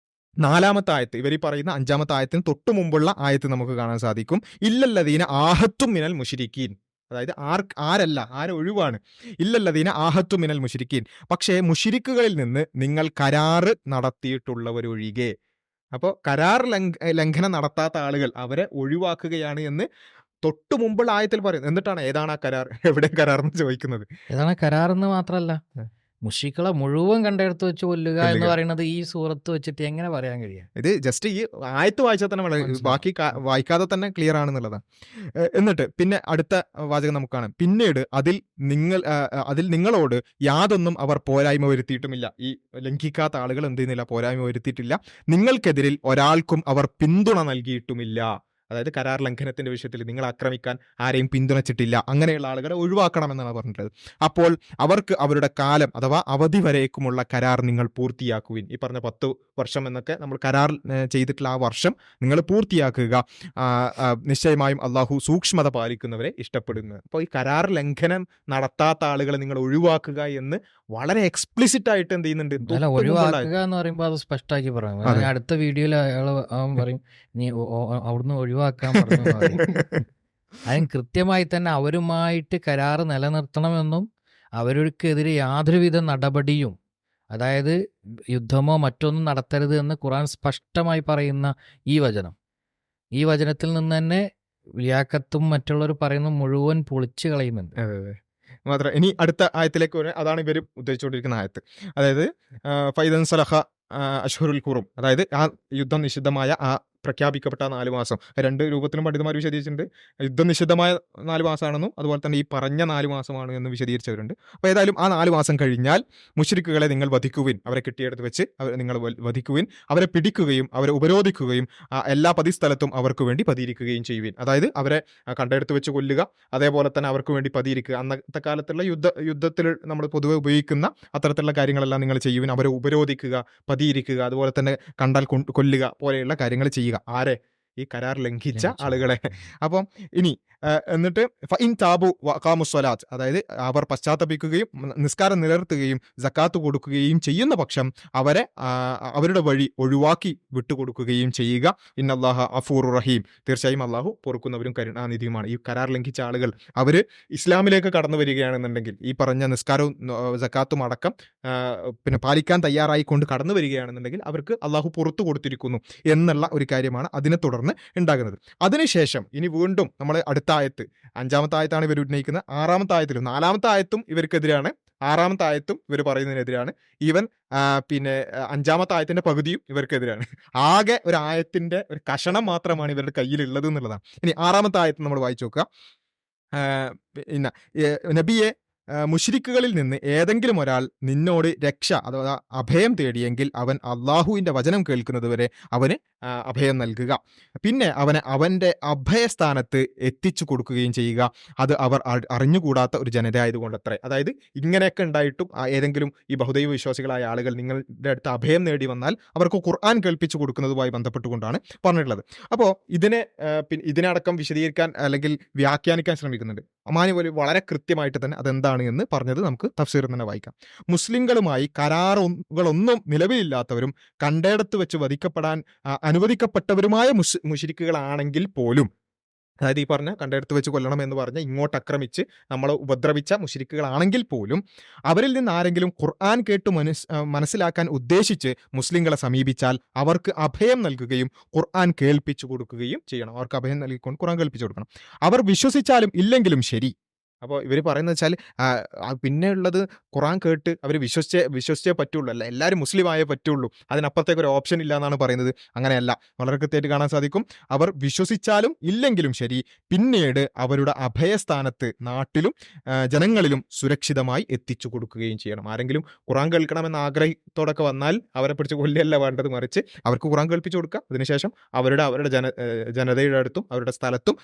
4-ാമത്തെ ആയത്ത്, ഇവർ ഈ പറയുന്ന 5-ാമത്തെ ആയത്തിന് തൊട്ടു മുമ്പുള്ള ആയത്ത് നമുക്ക് കാണാൻ സാധിക്കും. ഇല്ലല്ലദീന ആഹത്തും മിനൽ മുശ്രിക്കീൻ, അതായത് ആരൊഴിവാണ്, ഇല്ലല്ലദീന ആഹത്തും മിനൽ മുശ്രിക്കീൻ, പക്ഷേ മുശ്രിക്കുകളിൽ നിന്ന് നിങ്ങൾ കരാറ് നടത്തിയിട്ടുള്ളവരൊഴികെ. അപ്പോൾ കരാർ ലംഘനം നടത്താത്ത ആളുകൾ അവരെ ഒഴിവാക്കുകയാണ് എന്ന് തൊട്ടു മുമ്പുള്ള ആയത്തിൽ പറയുന്നത്. എന്നിട്ടാണ് ഏതാണ് ആ കരാർ, എവിടെ കരാർ എന്ന് ചോദിക്കുന്നത്. ഏതാണ് കരാർ എന്ന് മാത്രമല്ല, മുഷിക്കളെ മുഴുവൻ കണ്ടെടുത്ത് വെച്ച് കൊല്ലുക എന്ന് പറയുന്നത് ഈ സൂറത്ത് വെച്ചിട്ട് എങ്ങനെ പറയാൻ കഴിയും? ഇത് ജസ്റ്റ് ഈ ആയത്ത് വായിച്ചാൽ തന്നെ ബാക്കി വായിക്കാതെ തന്നെ ക്ലിയർ ആണെന്നുള്ളതാണ്. എന്നിട്ട് പിന്നെ അടുത്ത വാചകം നമുക്ക് കാണാം, പിന്നീട് അതിൽ നിങ്ങളോട് യാതൊന്നും അവർ പോരായ്മ വരുത്തിയിട്ടുമില്ല. ഈ ലംഘിക്കാത്ത ആളുകൾ എന്ത് ചെയ്യുന്നില്ല, പോരായ്മ വരുത്തിയിട്ടില്ല. നിങ്ങൾക്കെതിരിൽ ഒരാൾക്കും അവർ പിന്തുണ നൽകിയിട്ടുമില്ല. അതായത് കരാർ ലംഘനത്തിന്റെ വിഷയത്തിൽ നിങ്ങൾ ആക്രമിക്കാൻ ആരെയും പിന്തുണച്ചിട്ടില്ല. അങ്ങനെയുള്ള ആളുകളെ ഒഴിവാക്കണമെന്നാണ് പറഞ്ഞിട്ടുള്ളത്. അപ്പോൾ അവർക്ക് അവരുടെ കാലം അഥവാ അവധി വരേക്കുമുള്ള കരാർ നിങ്ങൾ പൂർത്തിയാക്കുവിൻ. ഈ പറഞ്ഞ 10 വർഷം എന്നൊക്കെ നമ്മൾ കരാർ ചെയ്തിട്ടുള്ള ആ വർഷം നിങ്ങൾ പൂർത്തിയാക്കുക. നിശ്ചയമായും അള്ളാഹു സൂക്ഷ്മത പാലിക്കുന്നവരെ ഇഷ്ടപ്പെടുന്നു. അപ്പോൾ ഈ കരാർ ലംഘനം നടത്താത്ത ആളുകളെ നിങ്ങൾ ഒഴിവാക്കുക എന്ന് വളരെ എക്സ്പ്ലിസിറ്റ് ആയിട്ട് എന്ത് ചെയ്യുന്നുണ്ട്. ഒഴിവാക്കുക എന്ന് പറയുമ്പോൾ അത് സ്പഷ്ടമാക്കി പറയാം. അടുത്ത വീഡിയോയിൽ അയാൾ പറയും, നീ അവിടുന്ന് ഒഴിവാക്കാൻ പറഞ്ഞു. അതിന് കൃത്യമായി തന്നെ അവരുമായിട്ട് കരാറ് നിലനിർത്തണമെന്നും അവർക്കെതിരെ യാതൊരുവിധ നടപടിയും, അതായത് യുദ്ധമോ മറ്റൊന്നും നടത്തരുത് എന്ന് ഖുർആൻ സ്പഷ്ടമായി പറയുന്ന ഈ വചനത്തിൽ നിന്ന് തന്നെ ലിയാഖത്തും മറ്റുള്ളവർ പറയുന്ന മുഴുവൻ പൊളിച്ചു കളയുന്നുണ്ട്. മാത്രം ഇനി അടുത്ത ആയത്തിലേക്ക് വരെ അതാണ് ഇവർ ഉദ്ദേശിച്ചുകൊണ്ടിരിക്കുന്ന ആയത്ത്. അതായത് ഫൈദൻ സലഹ അഷ്ഹുറുൽ ഖുറും, അതായത് ആ യുദ്ധം നിഷിദ്ധമായ ആ പ്രഖ്യാപിക്കപ്പെട്ട 4 മാസം 2 രൂപത്തിലും പണ്ഡിതന്മാർ വിശദീകരിച്ചിട്ടുണ്ട്. യുദ്ധനിഷിദ്ധമായ 4 മാസമാണെന്നും അതുപോലെ തന്നെ ഈ പറഞ്ഞ 4 മാസമാണ് എന്ന് വിശദീകരിച്ചവരുണ്ട്. അപ്പോൾ ഏതായാലും ആ 4 മാസം കഴിഞ്ഞാൽ മുശ്രിക്കുകളെ നിങ്ങൾ വധിക്കുവിൻ, അവരെ കെട്ടിയെടുത്ത് വെച്ച് നിങ്ങൾ വധിക്കുവിൻ, അവരെ പിടിക്കുകയും അവരെ ഉപരോധിക്കുകയും എല്ലാ പതിസ്ഥലത്തും അവർക്ക് വേണ്ടി പതിയിരിക്കുകയും ചെയ്യുവിൻ. അതായത് അവരെ കണ്ടെടുത്ത് വെച്ച് കൊല്ലുക, അതേപോലെ തന്നെ അവർക്ക് വേണ്ടി പതിയിരിക്കുക. അന്നത്തെ കാലത്തുള്ള യുദ്ധത്തിൽ നമ്മൾ പൊതുവെ ഉപയോഗിക്കുന്ന അത്തരത്തിലുള്ള കാര്യങ്ങളെല്ലാം നിങ്ങൾ ചെയ്യുവിൻ. അവരെ ഉപരോധിക്കുക, പതിയിരിക്കുക, അതുപോലെ തന്നെ കണ്ടാൽ കൊല്ലുക പോലെയുള്ള കാര്യങ്ങൾ ചെയ്യുക. ആരെ? ഈ കരാർ ലംഘിച്ച ആളുകളെ. അപ്പം ഇനി എന്നിട്ട് ഫഇൻ താബു വഖാമു സ്വലാത്ത്, അതായത് അവർ പശ്ചാത്തപിക്കുകയും നിസ്കാരം നിലനിർത്തുകയും സക്കാത്ത് കൊടുക്കുകയും ചെയ്യുന്ന പക്ഷം അവരെ അവരുടെ വഴി ഒഴിവാക്കി വിട്ടുകൊടുക്കുകയും ചെയ്യുക. ഇന്നല്ലാഹ അഫൂർ റഹീം, തീർച്ചയായും അള്ളാഹു പൊറുക്കുന്നവരും കരുണാനിധിയുമാണ്. ഈ കരാർ ലംഘിച്ച ആളുകൾ അവർ ഇസ്ലാമിലേക്ക് കടന്നു വരികയാണെന്നുണ്ടെങ്കിൽ, ഈ പറഞ്ഞ നിസ്കാരവും സക്കാത്തും അടക്കം പിന്നെ പാലിക്കാൻ തയ്യാറായിക്കൊണ്ട് കടന്നു വരികയാണെന്നുണ്ടെങ്കിൽ അവർക്ക് അള്ളാഹു പുറത്തു കൊടുത്തിരിക്കുന്നു എന്നുള്ള ഒരു കാര്യമാണ് അതിനെ തുടർന്ന് ഉണ്ടാകുന്നത്. അതിനുശേഷം ഇനി വീണ്ടും നമ്മൾ അടുത്ത ആയത്ത്, 5-ാമത്തെ ആയത്താണ് ഇവർ ഉന്നയിക്കുന്നത്. 6-ാമത്തെ ആയത്തിലും 4-ാമത്തെ ആയത്തും ഇവർക്കെതിരാണ്, 6-ാമത്തെ ആയത്തും ഇവർ പറയുന്നതിനെതിരാണ്. ഈവൻ പിന്നെ 5-ാമത്തെ ആയത്തിന്റെ പകുതിയും ഇവർക്കെതിരാണ്. ആകെ ഒരു ആയത്തിന്റെ ഒരു കഷണം മാത്രമാണ് ഇവരുടെ കയ്യിലുള്ളത് എന്നുള്ളതാണ്. ഇനി 6-ാമത്തെ ആയത്ത് നമ്മൾ വായിച്ചു നോക്കുക. പിന്നെ നബിയെ, മുശ്രിക്കുകളിൽ നിന്ന് ഏതെങ്കിലും ഒരാൾ നിന്നോട് രക്ഷ അഥവാ അഭയം തേടിയെങ്കിൽ അവൻ അള്ളാഹുവിൻ്റെ വചനം കേൾക്കുന്നതുവരെ അവന് അഭയം നൽകുക. പിന്നെ അവനെ അവൻ്റെ അഭയസ്ഥാനത്ത് എത്തിച്ചു കൊടുക്കുകയും ചെയ്യുക. അത് അവർ അറിഞ്ഞുകൂടാത്ത ഒരു ജനതയായതുകൊണ്ടത്രേ. അതായത് ഇങ്ങനെയൊക്കെ ഉണ്ടായിട്ടും ഏതെങ്കിലും ഈ ബഹുദൈവ വിശ്വാസികളായ ആളുകൾ നിങ്ങളുടെ അടുത്ത് അഭയം നേടി വന്നാൽ അവർക്ക് ഖുർആൻ കേൾപ്പിച്ചു കൊടുക്കുന്നതുമായി ബന്ധപ്പെട്ടുകൊണ്ടാണ് പറഞ്ഞിട്ടുള്ളത്. അപ്പോൾ ഇതിനടക്കം വിശദീകരിക്കാൻ അല്ലെങ്കിൽ വ്യാഖ്യാനിക്കാൻ ശ്രമിക്കുന്നുണ്ട്. അമാനി പോലെ വളരെ കൃത്യമായിട്ട് തന്നെ അതെന്താണ് എന്ന് പറഞ്ഞത് നമുക്ക് തഫ്സീറിൽ തന്നെ വായിക്കാം. മുസ്ലിങ്ങളുമായി കരാറുകളൊന്നും നിലവിലില്ലാത്തവരും കണ്ടയിടത്ത് വെച്ച് വധിക്കപ്പെടാൻ അനുവദിക്കപ്പെട്ടവരുമായ മുശ്രിക്കുകളാണെങ്കിൽ പോലും, അതായത് ഈ പറഞ്ഞ കണ്ടെടുത്ത് വെച്ച് കൊല്ലണം എന്ന് പറഞ്ഞ് ഇങ്ങോട്ട് ആക്രമിച്ച് നമ്മളെ ഉപദ്രവിച്ച മുശ്രിക്കുകളാണെങ്കിൽ പോലും അവരിൽ നിന്ന് ആരെങ്കിലും ഖുർആൻ കേട്ട് മനസ്സിലാക്കാൻ ഉദ്ദേശിച്ച് മുസ്ലിങ്ങളെ സമീപിച്ചാൽ അവർക്ക് അഭയം നൽകുകയും ഖുർആൻ കേൾപ്പിച്ചു കൊടുക്കുകയും ചെയ്യണം. അവർക്ക് അഭയം നൽകിക്കൊണ്ട് ഖുർആൻ കേൾപ്പിച്ചു കൊടുക്കണം. അവർ വിശ്വസിച്ചാലും ഇല്ലെങ്കിലും ശരി. അപ്പോൾ ഇവർ പറയുന്നത് വെച്ചാൽ പിന്നെ ഉള്ളത് ഖുർആൻ കേട്ട് അവർ വിശ്വസിച്ചേ പറ്റുള്ളൂ, അല്ല എല്ലാവരും മുസ്ലിം ആയേ പറ്റുള്ളൂ, അതിനപ്പുറത്തേക്ക് ഒരു ഓപ്ഷൻ ഇല്ല എന്നാണ് പറയുന്നത്. അങ്ങനെയല്ല, വളരെ കൃത്യമായിട്ട് കാണാൻ സാധിക്കും. അവർ വിശ്വസിച്ചാലും ഇല്ലെങ്കിലും ശരി പിന്നീട് അവരുടെ അഭയസ്ഥാനത്ത് നാട്ടിലും ജനങ്ങളിലും സുരക്ഷിതമായി എത്തിച്ചു കൊടുക്കുകയും ചെയ്യണം. ആരെങ്കിലും ഖുർആൻ കേൾക്കണമെന്ന ആഗ്രഹത്തോടൊക്കെ വന്നാൽ അവരെ പിടിച്ച് കൊല്ലുകയല്ല വേണ്ടത്, മറിച്ച് അവർക്ക് ഖുർആൻ കേൾപ്പിച്ചു കൊടുക്കുക. അതിനുശേഷം അവരുടെ ജനതയുടെ അടുത്തും അവരുടെ സ്ഥലത്തും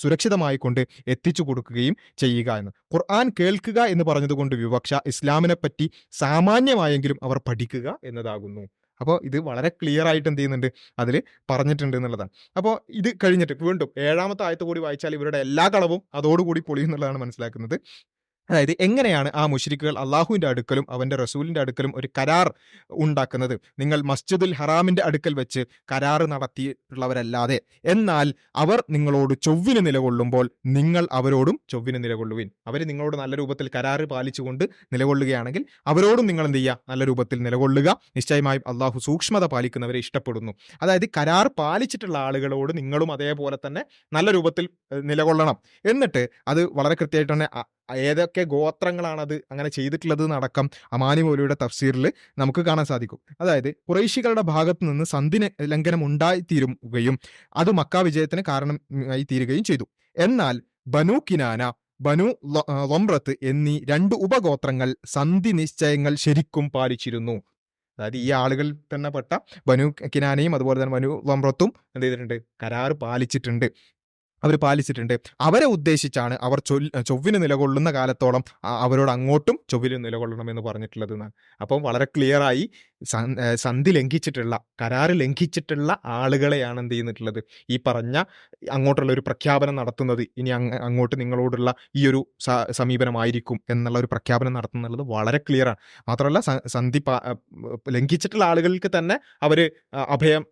സുരക്ഷിതമായി കൊണ്ട് എത്തിച്ചു കൊടുക്കുകയും ചെയ്യുക എന്ന്. ഖുർആൻ കേൾക്കുക എന്ന് പറഞ്ഞതുകൊണ്ട് വിവക്ഷ ഇസ്ലാമിനെ പറ്റി സാമാന്യമായെങ്കിലും അവർ പഠിക്കുക എന്നതാകുന്നു. അപ്പോൾ ഇത് വളരെ ക്ലിയർ ആയിട്ട് എന്ത് ചെയ്യുന്നുണ്ട്, അതിൽ പറഞ്ഞിട്ടുണ്ട് എന്നുള്ളതാണ്. അപ്പോൾ ഇത് കഴിഞ്ഞിട്ട് വീണ്ടും 7-ാമത്തെ ആയത്ത് കൂടി വായിച്ചാൽ ഇവരുടെ എല്ലാ കളവും അതോടുകൂടി പൊളിയുന്നുള്ളതാണ് മനസ്സിലാക്കുന്നത്. അതായത് എങ്ങനെയാണ് ആ മുശ്രിക്കുകൾ അള്ളാഹുവിൻ്റെ അടുക്കലും അവൻ്റെ റസൂലിൻ്റെ അടുക്കലും ഒരു കരാർ ഉണ്ടാക്കുന്നത്? നിങ്ങൾ മസ്ജിദുൽ ഹറാമിൻ്റെ അടുക്കൽ വെച്ച് കരാർ നടത്തിയിട്ടുള്ളവരല്ലാതെ, എന്നാൽ അവർ നിങ്ങളോട് ചൊവ്വിന് നിലകൊള്ളുമ്പോൾ നിങ്ങൾ അവരോടും ചൊവ്വിന് നിലകൊള്ളുവിൻ. അവർ നിങ്ങളോട് നല്ല രൂപത്തിൽ കരാർ പാലിച്ചുകൊണ്ട് നിലകൊള്ളുകയാണെങ്കിൽ അവരോടും നിങ്ങൾ എന്ത് ചെയ്യുക, നല്ല രൂപത്തിൽ നിലകൊള്ളുക. നിശ്ചയമായും അള്ളാഹു സൂക്ഷ്മത പാലിക്കുന്നവരെ ഇഷ്ടപ്പെടുന്നു. അതായത് കരാർ പാലിച്ചിട്ടുള്ള ആളുകളോട് നിങ്ങളും അതേപോലെ തന്നെ നല്ല രൂപത്തിൽ നിലകൊള്ളണം. എന്നിട്ട് അത് വളരെ കൃത്യമായിട്ട് തന്നെ ഏതൊക്കെ ഗോത്രങ്ങളാണത് അങ്ങനെ ചെയ്തിട്ടുള്ളത് എന്നടക്കം അമാനി മൗലവിയുടെ തഫ്സീറിൽ നമുക്ക് കാണാൻ സാധിക്കും. അതായത് ഖുറൈശികളുടെ ഭാഗത്തു നിന്ന് സന്ധി ലംഘനം ഉണ്ടായിത്തീരുകയും അത് മക്ക വിജയത്തിന് കാരണമായി തീരുകയും ചെയ്തു. എന്നാൽ ബനു കിനാന, ബനു ലംറത്ത് എന്നീ 2 ഉപഗോത്രങ്ങൾ സന്ധി നിശ്ചയങ്ങൾ ശരിക്കും പാലിച്ചിരുന്നു. അതായത് ഈ ആളുകളിൽ തന്നെ പെട്ട ബനു കിനാനയും അതുപോലെ തന്നെ ബനു ലംറത്തും എന്ത് ചെയ്തിട്ടുണ്ട്, കരാർ പാലിച്ചിട്ടുണ്ട്. അവരെ ഉദ്ദേശിച്ചാണ് അവർ ചൊവ്വിന് നിലകൊള്ളുന്ന കാലത്തോളം അവരോട് അങ്ങോട്ടും ചൊവ്വിന് നിലകൊള്ളണമെന്ന് പറഞ്ഞിട്ടുള്ളത് എന്നാണ്. അപ്പം വളരെ ക്ലിയറായി സന്ധി ലംഘിച്ചിട്ടുള്ള, കരാറ് ലംഘിച്ചിട്ടുള്ള ആളുകളെയാണ് എന്ത് ചെയ്യുന്നിട്ടുള്ളത്, ഈ പറഞ്ഞ അങ്ങോട്ടുള്ള ഒരു പ്രഖ്യാപനം നടത്തുന്നത്. ഇനി അങ്ങോട്ട് നിങ്ങളോടുള്ള ഈ ഒരു സമീപനമായിരിക്കും എന്നുള്ള ഒരു പ്രഖ്യാപനം നടത്തുന്നുള്ളത് വളരെ ക്ലിയറാണ്. മാത്രമല്ല സന്ധി ലംഘിച്ചിട്ടുള്ള ആളുകൾക്ക് തന്നെ അവർ അഭയം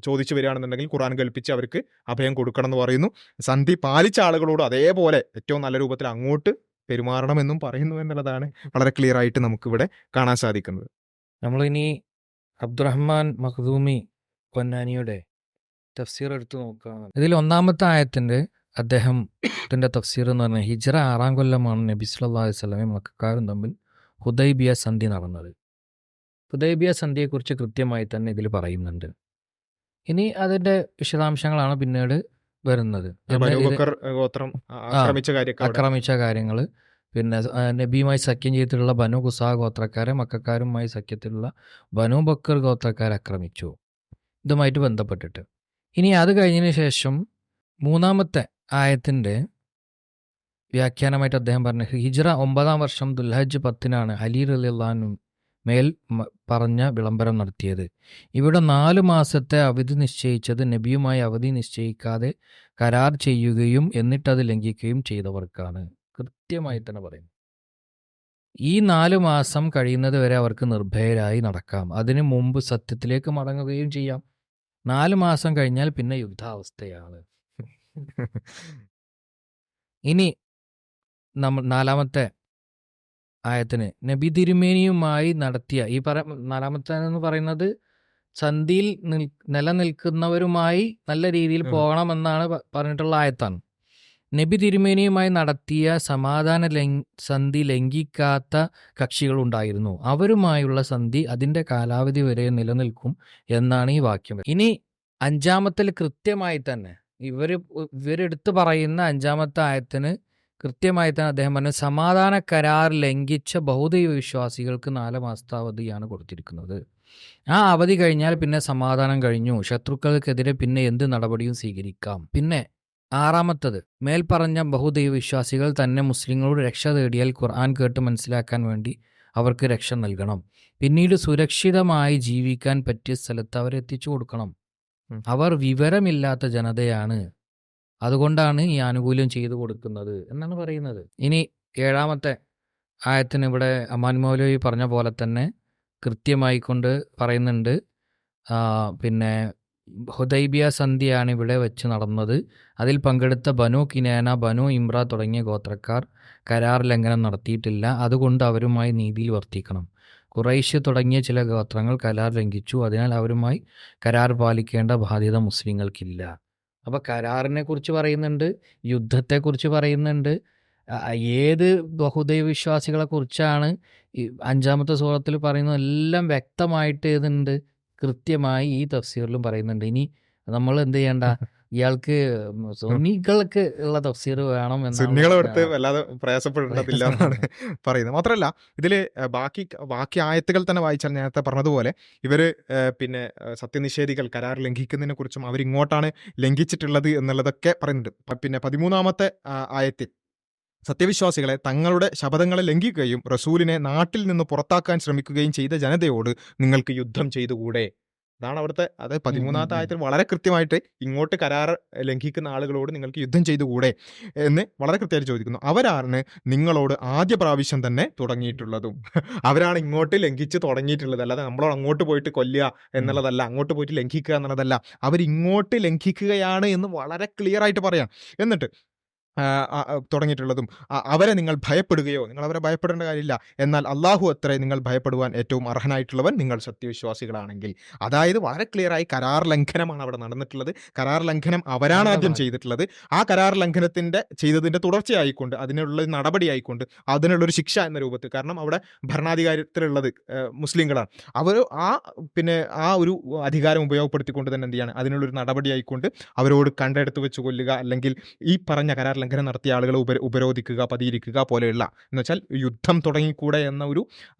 ചോദിച്ചു വരികയാണെന്നുണ്ടെങ്കിൽ ഖുർആൻ കൽപ്പിച്ച് അവർക്ക് അഭയം കൊടുക്കണം എന്ന് പറയുന്നു. സന്ധി പാലിച്ച ആളുകളോട് അതേപോലെ ഏറ്റവും നല്ല രൂപത്തിൽ അങ്ങോട്ട് പെരുമാറണമെന്നും പറയുന്നു എന്നുള്ളതാണ് വളരെ ക്ലിയർ ആയിട്ട് നമുക്കിവിടെ കാണാൻ സാധിക്കുന്നത്. നമ്മളിനി അബ്ദുറഹ്മാൻ മഖ്ദൂമി പൊന്നാനിയുടെ തഫ്സീർ എടുത്ത് നോക്കുകയാണ്. ഇതിൽ 1-ാമത്തെ ആയത്തിൻ്റെ അദ്ദേഹത്തിൻ്റെ തഫ്സീർ എന്ന് പറഞ്ഞാൽ ഹിജ്റ 6-ാം കൊല്ലമാണ് നബി സല്ലല്ലാഹു അലൈഹി വസല്ലമയും മക്കക്കാരും തമ്മിൽ ഹുദൈബിയ സന്ധി നടന്നത്. ഹുദൈബിയ സന്ധിയെക്കുറിച്ച് കൃത്യമായി തന്നെ ഇതിൽ പറയുന്നുണ്ട്. ഇനി അതിന്റെ വിശദാംശങ്ങളാണ് പിന്നീട് വരുന്നത്. ബനൂ ബക്കർ ഗോത്രം ആക്രമിച്ച കാര്യമൊക്കെ അവിടെ. ആക്രമിച്ച കാര്യങ്ങൾ, പിന്നെ നബിയുമായി സഖ്യം ചെയ്തിട്ടുള്ള ബനു ഖുസാ ഗോത്രക്കാരെ മക്കക്കാരുമായി സഖ്യത്തിലുള്ള ബനു ബക്കർ ഗോത്രക്കാരെ ആക്രമിച്ചു. ഇതുമായിട്ട് ബന്ധപ്പെട്ടിട്ട് ഇനി അത് കഴിഞ്ഞതിന് ശേഷം മൂന്നാമത്തെ ആയത്തിൻ്റെ വ്യാഖ്യാനമായിട്ട് അദ്ദേഹം പറഞ്ഞു, ഹിജ്റ 9-ാം വർഷം ദുൽഹജ്ജ് 10-നാണ് അലി റളിയല്ലാഹു മേൽ പറഞ്ഞ വിളംബരം നടത്തിയത്. ഇവിടെ 4 മാസത്തെ അവധി നിശ്ചയിച്ചത് നബിയുമായി അവധി നിശ്ചയിക്കാതെ കരാർ ചെയ്യുകയും എന്നിട്ടത് ലംഘിക്കുകയും ചെയ്തവർക്കാണ്. കൃത്യമായി തന്നെ പറയുന്നു. ഈ 4 മാസം കഴിയുന്നത് വരെ അവർക്ക് നിർഭയരായി നടക്കാം. അതിനു മുമ്പ് സത്യത്തിലേക്ക് മടങ്ങുകയും ചെയ്യാം. 4 മാസം കഴിഞ്ഞാൽ പിന്നെ യുദ്ധാവസ്ഥയാണ്. ഇനി നമ്മൾ 4-ാമത്തെ ആയത്തിന് നബി തിരുമേനിയുമായി നടത്തിയ ഈ 4-ാമത്തെ എന്ന് പറയുന്നത് സന്ധിയിൽ നിലനിൽക്കുന്നവരുമായി നല്ല രീതിയിൽ പോകണമെന്നാണ് പറഞ്ഞിട്ടുള്ള ആയത്താണ്. നബി തിരുമേനിയുമായി നടത്തിയ സമാധാന സന്ധി ലംഘിക്കാത്ത കക്ഷികളുണ്ടായിരുന്നു. അവരുമായുള്ള സന്ധി അതിൻ്റെ കാലാവധി വരെ നിലനിൽക്കും എന്നാണ് ഈ വാക്യം. ഇനി 5-ാമത്തിൽ കൃത്യമായി തന്നെ ഇവരെടുത്ത് പറയുന്ന 5-ാമത്തെ ആയത്തിന് കൃത്യമായി തന്നെ അദ്ദേഹം പറഞ്ഞു, സമാധാന കരാർ ലംഘിച്ച ബഹുദൈവ വിശ്വാസികൾക്ക് 4 മാസത്തെ അവധിയാണ് കൊടുത്തിരിക്കുന്നത്. ആ അവധി കഴിഞ്ഞാൽ പിന്നെ സമാധാനം കഴിഞ്ഞു, ശത്രുക്കൾക്കെതിരെ പിന്നെ എന്ത് നടപടിയും സ്വീകരിക്കാം. പിന്നെ 6-ാമത്തത്, മേൽപ്പറഞ്ഞ ബഹുദൈവ വിശ്വാസികൾ തന്നെ മുസ്ലിങ്ങളോട് രക്ഷ തേടിയാൽ ഖുർആൻ കേട്ട് മനസ്സിലാക്കാൻ വേണ്ടി അവർക്ക് രക്ഷ നൽകണം. പിന്നീട് സുരക്ഷിതമായി ജീവിക്കാൻ പറ്റിയ സ്ഥലത്ത് അവരെ എത്തിച്ചു കൊടുക്കണം. അവർ വിവരമില്ലാത്ത ജനതയാണ്, അതുകൊണ്ടാണ് ഈ ആനുകൂല്യം ചെയ്തു കൊടുക്കുന്നത് എന്നാണ് പറയുന്നത്. ഇനി 7-ാമത്തെ ആയത്തിന് ഇവിടെ അമാൻ മൗലവി പറഞ്ഞ പോലെ തന്നെ കൃത്യമായി കൊണ്ട് പറയുന്നുണ്ട്. പിന്നെ ഹുദൈബിയ സന്ധിയാണ് ഇവിടെ വെച്ച് നടന്നത്. അതിൽ പങ്കെടുത്ത ബനു കിനാന, ബനു ഇമ്ര തുടങ്ങിയ ഗോത്രക്കാർ കരാർ ലംഘനം നടത്തിയിട്ടില്ല. അതുകൊണ്ട് അവരുമായി നീതിയിൽ വർത്തിക്കണം. ഖുറൈശ് തുടങ്ങിയ ചില ഗോത്രങ്ങൾ കരാർ ലംഘിച്ചു. അതിനാൽ അവരുമായി കരാർ പാലിക്കേണ്ട ബാധ്യത മുസ്ലിങ്ങൾക്കില്ല. അപ്പോൾ കരാറിനെ കുറിച്ച് പറയുന്നുണ്ട്, യുദ്ധത്തെക്കുറിച്ച് പറയുന്നുണ്ട്. ഏത് ബഹുദൈവ വിശ്വാസികളെ കുറിച്ചാണ് ഈ 5-ാമത്തെ സൂറത്തിൽ പറയുന്നത് എല്ലാം വ്യക്തമായിട്ട് ഇതുണ്ട്, കൃത്യമായി ഈ തഫ്സീറിലും പറയുന്നുണ്ട്. ഇനി നമ്മൾ എന്ത് ചെയ്യണ്ട, ഇയാൾക്ക് സുന്നികൾക്ക് ഉള്ള തഫ്സീർ വേണം സുന്നികളെടുത്ത് വല്ലാതെ പ്രയാസപ്പെടേണ്ടതില്ല എന്നാണ് പറയുന്നത്. മാത്രമല്ല ഇതിൽ ബാക്കി ആയത്തുകൾ തന്നെ വായിച്ചാൽ നേരത്തെ പറഞ്ഞതുപോലെ ഇവര് പിന്നെ സത്യനിഷേധികൾ കരാർ ലംഘിക്കുന്നതിനെ കുറിച്ചും അവരിങ്ങോട്ടാണ് ലംഘിച്ചിട്ടുള്ളത് എന്നുള്ളതൊക്കെ പറയുന്നുണ്ട്. പിന്നെ 13-ാമത്തെ ആയത്തിൽ സത്യവിശ്വാസികളെ തങ്ങളുടെ ശപഥങ്ങളെ ലംഘിക്കുകയും റസൂലിനെ നാട്ടിൽ നിന്ന് പുറത്താക്കാൻ ശ്രമിക്കുകയും ചെയ്ത ജനതയോട് നിങ്ങൾക്ക് യുദ്ധം ചെയ്തുകൂടെ. അതാണ് അവിടുത്തെ, അത് 13-ാമത്തെ ആയത്തിൽ വളരെ കൃത്യമായിട്ട് ഇങ്ങോട്ട് കരാർ ലംഘിക്കുന്ന ആളുകളോട് നിങ്ങൾക്ക് യുദ്ധം ചെയ്തുകൂടെ എന്ന് വളരെ കൃത്യമായിട്ട് ചോദിക്കുന്നു. അവരാണ് നിങ്ങളോട് ആദ്യ പ്രാവശ്യം തന്നെ തുടങ്ങിയിട്ടുള്ളതും. അവരാണ് ഇങ്ങോട്ട് ലംഘിച്ച് തുടങ്ങിയിട്ടുള്ളത്, അല്ലാതെ നമ്മളോട് അങ്ങോട്ട് പോയിട്ട് കൊല്ലുക എന്നുള്ളതല്ല, അങ്ങോട്ട് പോയിട്ട് ലംഘിക്കുക എന്നുള്ളതല്ല. അവരിങ്ങോട്ട് ലംഘിക്കുകയാണ് എന്ന് വളരെ ക്ലിയർ ആയിട്ട് പറയാം. എന്നിട്ട് തുടങ്ങിയിട്ടുള്ളതും അവരെ നിങ്ങൾ ഭയപ്പെടുകയോ, നിങ്ങൾ അവരെ ഭയപ്പെടേണ്ട കാര്യമില്ല, എന്നാൽ അള്ളാഹു അത്രേ നിങ്ങൾ ഭയപ്പെടുവാൻ ഏറ്റവും അർഹനായിട്ടുള്ളവൻ നിങ്ങൾ സത്യവിശ്വാസികളാണെങ്കിൽ. അതായത് വളരെ ക്ലിയറായി കരാർ ലംഘനമാണ് അവിടെ നടന്നിട്ടുള്ളത്. കരാർ ലംഘനം അവരാണ് ആദ്യം ചെയ്തിട്ടുള്ളത്. ആ കരാർ ലംഘനത്തിന്റെ ചെയ്തതിന്റെ തുടർച്ചയായിക്കൊണ്ട് അതിനുള്ള നടപടിയായിക്കൊണ്ട് അതിനുള്ളൊരു ശിക്ഷ എന്ന രൂപത്തിൽ, കാരണം അവിടെ ഭരണാധികാരത്തിലുള്ളത് മുസ്ലിങ്ങളാണ്, അവർ ആ ഒരു അധികാരം ഉപയോഗപ്പെടുത്തിക്കൊണ്ട് തന്നെ എന്ത് ചെയ്യാണ്, അതിനുള്ളൊരു നടപടിയായിക്കൊണ്ട് അവരോട് കണ്ടെടുത്ത് വെച്ച് കൊല്ലുക, അല്ലെങ്കിൽ ഈ പറഞ്ഞ കരാർ ലംഘനം നടത്തിയ ആളുകളെ ഉപരോധിക്കുക, പതിയിരിക്കുക പോലെയുള്ള, എന്ന് വെച്ചാൽ യുദ്ധം തുടങ്ങിക്കൂടെ എന്ന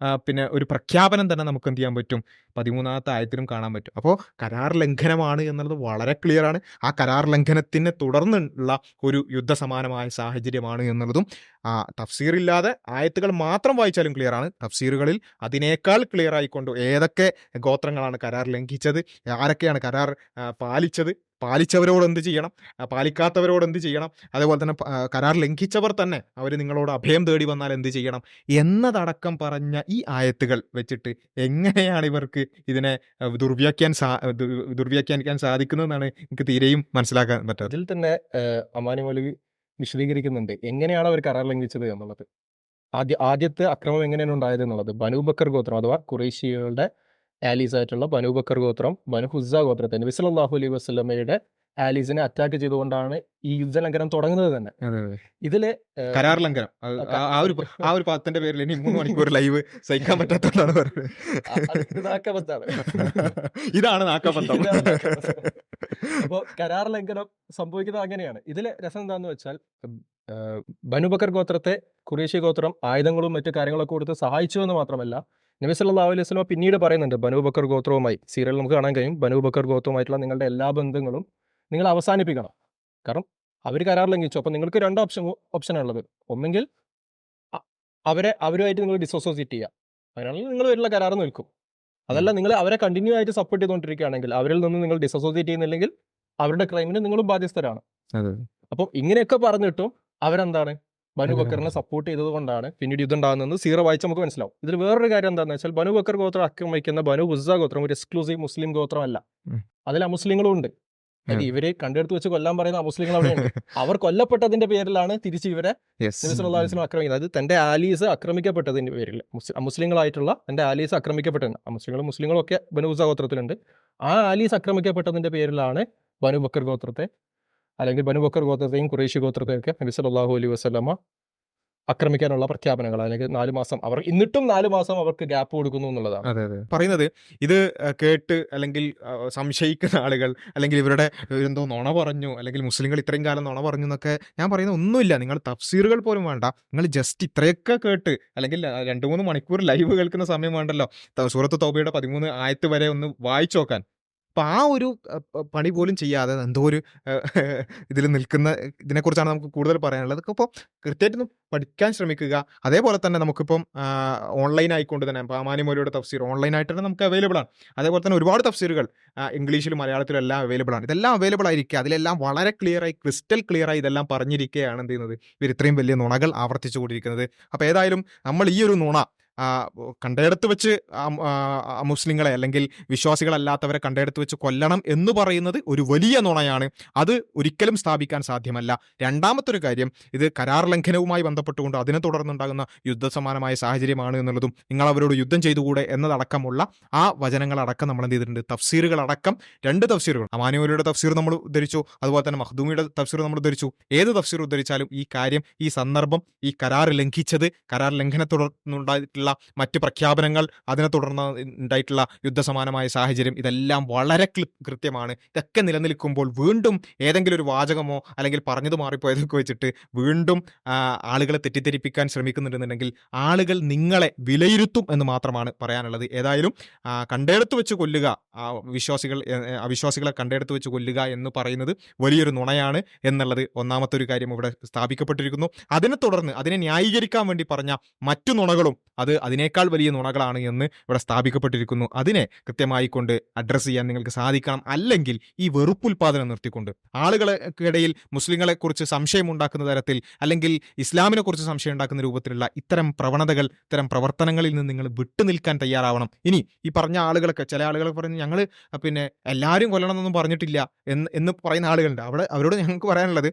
ഒരു പ്രഖ്യാപനം തന്നെ നമുക്ക് എന്ത് ചെയ്യാൻ പറ്റും, 13-ാമത്തെ ആയത്തിലും കാണാൻ പറ്റും. അപ്പോൾ കരാർ ലംഘനമാണ് എന്നുള്ളത് വളരെ ക്ലിയർ ആണ്. ആ കരാർ ലംഘനത്തിനെ തുടർന്നുള്ള ഒരു യുദ്ധസമാനമായ സാഹചര്യമാണ് എന്നുള്ളതും തഫ്സീറില്ലാതെ ആയത്തുകൾ മാത്രം വായിച്ചാലും ക്ലിയർ ആണ്. തഫ്സീറുകളിൽ അതിനേക്കാൾ ക്ലിയർ ആയിക്കൊണ്ട് ഏതൊക്കെ ഗോത്രങ്ങളാണ് കരാർ ലംഘിച്ചത്, ആരൊക്കെയാണ് കരാർ പാലിച്ചത്, പാലിച്ചവരോട് എന്ത് ചെയ്യണം, പാലിക്കാത്തവരോട് എന്ത് ചെയ്യണം, അതേപോലെ തന്നെ കരാർ ലംഘിച്ചവർ തന്നെ അവർ നിങ്ങളോട് അഭയം തേടി വന്നാൽ എന്ത് ചെയ്യണം എന്നതടക്കം പറഞ്ഞ ഈ ആയത്തുകൾ വെച്ചിട്ട് എങ്ങനെയാണ് ഇവർക്ക് ഇതിനെ ദുർവ്യാഖ്യാനിക്കാൻ സാധിക്കുന്നതെന്നാണ് എനിക്ക് തീരെയും മനസ്സിലാക്കാൻ പറ്റാത്തത്. അതിൽ തന്നെ അമാനി മൗലവി വിശദീകരിക്കുന്നുണ്ട് എങ്ങനെയാണ് അവർ കരാർ ലംഘിച്ചത് എന്നുള്ളത്. ആദ്യത്തെ അക്രമം എങ്ങനെയാണ് ഉണ്ടായത് എന്നുള്ളത്. ബനൂ ബക്കർ ഗോത്രം അഥവാ ഖുറൈശികളുടെ ആലീസ് ആയിട്ടുള്ള ബനൂ ബക്കർ ഗോത്രം ബനു ഹുസ്സ ഗോത്രത്തെ നബി സല്ലല്ലാഹു അലൈഹി വസല്ലമയുടെ ആലീസിനെ അറ്റാക്ക് ചെയ്തുകൊണ്ടാണ് ഈ യുദ്ധലംഘനം തുടങ്ങുന്നത് തന്നെ. ഇതില് കരാർ ലംഘനം ആ ഒരു പദത്തിന്റെ പേരിൽ ഇനി 3 മണിക്കൂർ ലൈവ് സഹിക്കാൻ പറ്റാത്തതാണ് പറയുന്നത്. ഇത് നാക്കബദ്ധാണ്. ഇതാണ് നാക്കബദ്ധം. അപ്പോൾ കരാർ ലംഘനം സംഭവിക്കുന്നത് അങ്ങനെയാണ്. ഇതിലെ രസം എന്താന്ന് വെച്ചാൽ ബനുബക്കർ ഗോത്രത്തെ ഖുറൈശി ഗോത്രം ആയുധങ്ങളും മറ്റു കാര്യങ്ങളൊക്കെ കൊടുത്ത് സഹായിച്ചു എന്ന് മാത്രമല്ല, നബി സല്ലല്ലാഹു അലൈഹി വസല്ലം പിന്നീട് പറയുന്നുണ്ട് ബനുബക്കർ ഗോത്രവുമായി, സീരിയൽ നമുക്ക് കാണാൻ കഴിയും, ബനുബക്കർ ഗോത്രവുമായിട്ടുള്ള നിങ്ങളുടെ എല്ലാ ബന്ധങ്ങളും നിങ്ങൾ അവസാനിപ്പിക്കണം. കാരണം അവർ കരാർ ലംഘിച്ചു. അപ്പോൾ നിങ്ങൾക്ക് 2 ഓപ്ഷനാണുള്ളത്. ഒന്നെങ്കിൽ അവരുമായിട്ട് നിങ്ങൾ ഡിസോസിയേറ്റ് ചെയ്യുക, അതിനാണെങ്കിൽ നിങ്ങൾ വരുന്ന കരാർ നിൽക്കും. അതല്ല, നിങ്ങൾ അവരെ കണ്ടിന്യൂ ആയിട്ട് സപ്പോർട്ട് ചെയ്തുകൊണ്ടിരിക്കുകയാണെങ്കിൽ, അവരിൽ നിന്ന് നിങ്ങൾ ഡിസോസിയേറ്റ് ചെയ്യുന്നില്ലെങ്കിൽ അവരുടെ ക്രൈമിന് നിങ്ങളും ബാധ്യസ്ഥരാണ്. അപ്പം ഇങ്ങനെയൊക്കെ പറഞ്ഞിട്ടും അവരെന്താണ് ബനു ബക്കറിനെ സപ്പോർട്ട് ചെയ്തത് കൊണ്ടാണ് പിന്നീട് യുദ്ധം ഉണ്ടാകുന്നത്. സീറ വായിച്ച് നമുക്ക് മനസ്സിലാവും. ഇതിൽ വേറൊരു കാര്യം എന്താണെന്ന് വെച്ചാൽ, ബനു ബക്കർ ഗോത്രം ആക്രമിക്കുന്ന ബനു ഉസ്സ ഗോത്രം ഒരു എക്സ്ക്ലൂസീവ് മുസ്ലിം ഗോത്രമല്ല. അതിൽ അമുസ്ലിങ്ങളും ഉണ്ട്. ഇവരെ കണ്ടെടുത്ത് വെച്ച് കൊല്ലാൻ പറയുന്ന അമുസ്ലിങ്ങൾ അവിടെയുണ്ട്. അവർ കൊല്ലപ്പെട്ടതിന്റെ പേരിലാണ് തിരിച്ച് ഇവരെ നബി സല്ലല്ലാഹു അലൈഹി വസല്ലം ആക്രമിക്കുന്നത്. അത് തന്റെ ആലീസ് ആക്രമിക്കപ്പെട്ടതിന്റെ പേരിൽ, മുസ്ലിങ്ങളായിട്ടുള്ള തന്റെ ആലീസ് ആക്രമിക്കപ്പെട്ടത്, മുസ്ലിങ്ങളും ഒക്കെ ബനു ഉസ്സ ഗോത്രത്തിലുണ്ട്. ആ ആലീസ് ആക്രമിക്കപ്പെട്ടതിന്റെ പേരിലാണ് ബനു ബക്കർ ഗോത്രത്തെ, അല്ലെങ്കിൽ ബനു ബക്കർ ഗോത്രത്തെയും ഖുറൈശി ഗോത്രത്തെയൊക്കെ നബി സല്ലല്ലാഹു അലൈഹി വസല്ലമ ആക്രമിക്കാനുള്ള പ്രഖ്യാപനങ്ങൾ, അല്ലെങ്കിൽ 4 മാസം അവർ എന്നിട്ടും 4 മാസം അവർക്ക് ഗ്യാപ്പ് കൊടുക്കുന്നു എന്നുള്ളതാണ്. അതെ പറയുന്നത്. ഇത് കേട്ട് അല്ലെങ്കിൽ സംശയിക്കുന്ന ആളുകൾ, അല്ലെങ്കിൽ ഇവരുടെ എന്തോ നുണ പറഞ്ഞു, അല്ലെങ്കിൽ മുസ്ലിങ്ങൾ ഇത്രയും കാലം നുണ പറഞ്ഞു എന്നൊക്കെ ഞാൻ പറയുന്നത് ഒന്നുമില്ല. നിങ്ങൾ തഫ്സീറുകൾ പോലും വേണ്ട, നിങ്ങൾ ജസ്റ്റ് ഇത്രയൊക്കെ കേട്ട്, അല്ലെങ്കിൽ 2-3 മണിക്കൂർ ലൈവ് കേൾക്കുന്ന സമയം വേണ്ടല്ലോ, സൂറത്ത് തൗബയുടെ 13 ആയത്ത് വരെ ഒന്ന് വായിച്ചു നോക്കാൻ. അപ്പം ആ ഒരു പണി പോലും ചെയ്യാതെ എന്തോ ഒരു ഇതിൽ നിൽക്കുന്ന ഇതിനെക്കുറിച്ചാണ് നമുക്ക് കൂടുതൽ പറയാനുള്ളത്. അപ്പോൾ കൃത്യമായിട്ടൊന്ന് പഠിക്കാൻ ശ്രമിക്കുക. അതേപോലെ തന്നെ നമുക്കിപ്പം ഓൺലൈൻ ആയിക്കൊണ്ട് തന്നെ പാമാനിമോലിയുടെ തഫ്സീർ ഓൺലൈനായിട്ട് തന്നെ നമുക്ക് അവൈലബിൾ ആണ്. അതേപോലെ തന്നെ ഒരുപാട് തഫ്സീറുകൾ ഇംഗ്ലീഷിലും മലയാളത്തിലും എല്ലാം അവൈലബിൾ ആണ്. ഇതെല്ലാം അവൈലബിൾ ആയിരിക്കുക. അതിലെല്ലാം വളരെ ക്ലിയറായി, ക്രിസ്റ്റൽ ക്ലിയറായി ഇതെല്ലാം പറഞ്ഞിരിക്കുകയാണ് എന്ത് ചെയ്യുന്നത്, ഇവർ ഇത്രയും വലിയ നുണകൾ ആവർത്തിച്ചു കൊണ്ടിരിക്കുന്നത്. അപ്പോൾ ഏതായാലും നമ്മൾ ഈ ഒരു നുണ കണ്ടെടുത്ത് വെച്ച് മുസ്ലിങ്ങളെ അല്ലെങ്കിൽ വിശ്വാസികളല്ലാത്തവരെ കണ്ടെടുത്ത് വെച്ച് കൊല്ലണം എന്ന് പറയുന്നത് ഒരു വലിയ നുണയാണ്. അത് ഒരിക്കലും സ്ഥാപിക്കാൻ സാധ്യമല്ല. രണ്ടാമത്തെ ഒരു കാര്യം, ഇത് കരാർ ലംഘനവുമായി ബന്ധപ്പെട്ടുകൊണ്ട് അതിനെ തുടർന്നുണ്ടാകുന്ന യുദ്ധസമാനമായ സാഹചര്യമാണ് എന്നുള്ളതും, നിങ്ങൾ അവരോട് യുദ്ധം ചെയ്തുകൂടെ എന്നതടക്കമുള്ള ആ വചനങ്ങളടക്കം നമ്മൾ എന്ത് ചെയ്തിട്ടുണ്ട്, തഫ്സീറുകളടക്കം 2 തഫ്സീറുകൾ, അമാനുവലിയുടെ തഫ്സീർ നമ്മൾ ഉദ്ധരിച്ചു, അതുപോലെ തന്നെ മഖ്ദൂമിയുടെ തഫ്സീർ നമ്മൾ ഉദ്ധരിച്ചു. ഏത് തഫ്സീർ ഉദ്ധരിച്ചാലും ഈ കാര്യം, ഈ സന്ദർഭം, ഈ കരാർ ലംഘിച്ചത്, കരാർ ലംഘനത്തെ തുടർന്നുണ്ടായിട്ടുള്ള മറ്റ് പ്രഖ്യാപനങ്ങൾ, അതിനെ തുടർന്ന് ഉണ്ടായിട്ടുള്ള യുദ്ധസമാനമായ സാഹചര്യം, ഇതെല്ലാം വളരെ കൃത്യമാണ്. ഇതൊക്കെ നിലനിൽക്കുമ്പോൾ വീണ്ടും ഏതെങ്കിലും ഒരു വാചകമോ അല്ലെങ്കിൽ പറഞ്ഞത് മാറിപ്പോയതൊക്കെ വെച്ചിട്ട് വീണ്ടും ആളുകളെ തെറ്റിദ്ധരിപ്പിക്കാൻ ശ്രമിക്കുന്നുണ്ടെന്നുണ്ടെങ്കിൽ ആളുകൾ നിങ്ങളെ വിലയിരുത്തും എന്ന് മാത്രമാണ് പറയാനുള്ളത്. ഏതായാലും കണ്ടെടുത്ത് വെച്ച് കൊല്ലുക, അവിശ്വാസികളെ കണ്ടെടുത്ത് വെച്ച് കൊല്ലുക എന്ന് പറയുന്നത് വലിയൊരു നുണയാണ് എന്നുള്ളത് ഒന്നാമത്തെ ഒരു കാര്യം ഇവിടെ സ്ഥാപിക്കപ്പെട്ടിരിക്കുന്നു. അതിനെ തുടർന്ന് അതിനെ ന്യായീകരിക്കാൻ വേണ്ടി പറഞ്ഞ മറ്റു നുണകളും അത് അതിനേക്കാൾ വലിയ നുണകളാണ് എന്ന് ഇവിടെ സ്ഥാപിക്കപ്പെട്ടിരിക്കുന്നു. അതിനെ കൃത്യമായി കൊണ്ട് അഡ്രസ്സ് ചെയ്യാൻ നിങ്ങൾക്ക് സാധിക്കണം. അല്ലെങ്കിൽ ഈ വെറുപ്പുൽപാദനം നിർത്തിക്കൊണ്ട് ആളുകൾക്കിടയിൽ മുസ്ലിങ്ങളെ കുറിച്ച് സംശയം ഉണ്ടാക്കുന്ന തരത്തിൽ, അല്ലെങ്കിൽ ഇസ്ലാമിനെ കുറിച്ച് സംശയം ഉണ്ടാക്കുന്ന രൂപത്തിലുള്ള ഇത്തരം പ്രവണതകൾ, ഇത്തരം പ്രവർത്തനങ്ങളിൽ നിന്ന് നിങ്ങൾ വിട്ടുനിൽക്കാൻ തയ്യാറാവണം. ഇനി ഈ പറഞ്ഞ ആളുകളൊക്കെ, ചില ആളുകൾ പറഞ്ഞ് ഞങ്ങൾ പിന്നെ എല്ലാവരും കൊല്ലണമെന്നൊന്നും പറഞ്ഞിട്ടില്ല എന്ന് പറയുന്ന ആളുകളുണ്ട്. അവരോട് ഞങ്ങൾക്ക് പറയാനുള്ളത്,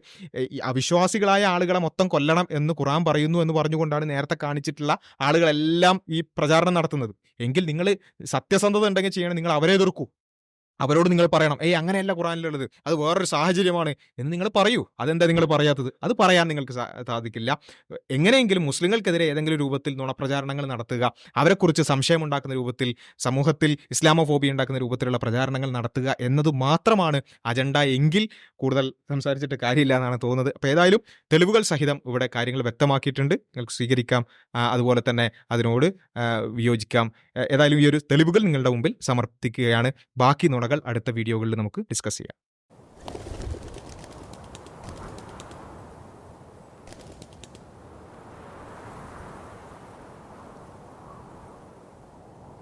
ഈ അവിശ്വാസികളായ ആളുകളെ മൊത്തം കൊല്ലണം എന്ന് ഖുർആൻ പറയുന്നു എന്ന് പറഞ്ഞുകൊണ്ടാണ് നേരത്തെ കാണിച്ചിട്ടുള്ള ആളുകളെല്ലാം ഈ പ്രചാരണം നടത്തുന്നത്. എങ്കിൽ നിങ്ങൾ സത്യസന്ധത ഉണ്ടെങ്കിൽ ചെയ്യണം, നിങ്ങൾ അവരെ എതിർക്കൂ. അവരോട് നിങ്ങൾ പറയണം, അങ്ങനെയല്ല ഖുറാനിലുള്ളത്, അത് വേറൊരു സാഹചര്യമാണ് എന്ന് നിങ്ങൾ പറയൂ. അതെന്താ നിങ്ങൾ പറയാത്തത്? അത് പറയാൻ നിങ്ങൾക്ക് സാധിക്കില്ല. എങ്ങനെയെങ്കിലും മുസ്ലിങ്ങൾക്കെതിരെ ഏതെങ്കിലും രൂപത്തിൽ നുണപ്രചാരണങ്ങൾ നടത്തുക, അവരെക്കുറിച്ച് സംശയമുണ്ടാക്കുന്ന രൂപത്തിൽ, സമൂഹത്തിൽ ഇസ്ലാമോഫോബിയ ഉണ്ടാക്കുന്ന രൂപത്തിലുള്ള പ്രചാരണങ്ങൾ നടത്തുക എന്നത് മാത്രമാണ് അജണ്ട എങ്കിൽ കൂടുതൽ സംസാരിച്ചിട്ട് കാര്യമില്ല എന്നാണ് തോന്നുന്നത്. അപ്പോൾ ഏതായാലും തെളിവുകൾ സഹിതം ഇവിടെ കാര്യങ്ങൾ വ്യക്തമാക്കിയിട്ടുണ്ട്. നിങ്ങൾക്ക് സ്വീകരിക്കാം, അതുപോലെ തന്നെ അതിനോട് വിയോജിക്കാം. ഏതായാലും ഈ ഒരു തെളിവുകൾ നിങ്ങളുടെ മുമ്പിൽ സമർപ്പിക്കുകയാണ്. ബാക്കി നുണകൾ അടുത്ത വീഡിയോകളിൽ നമുക്ക് ഡിസ്കസ് ചെയ്യാം.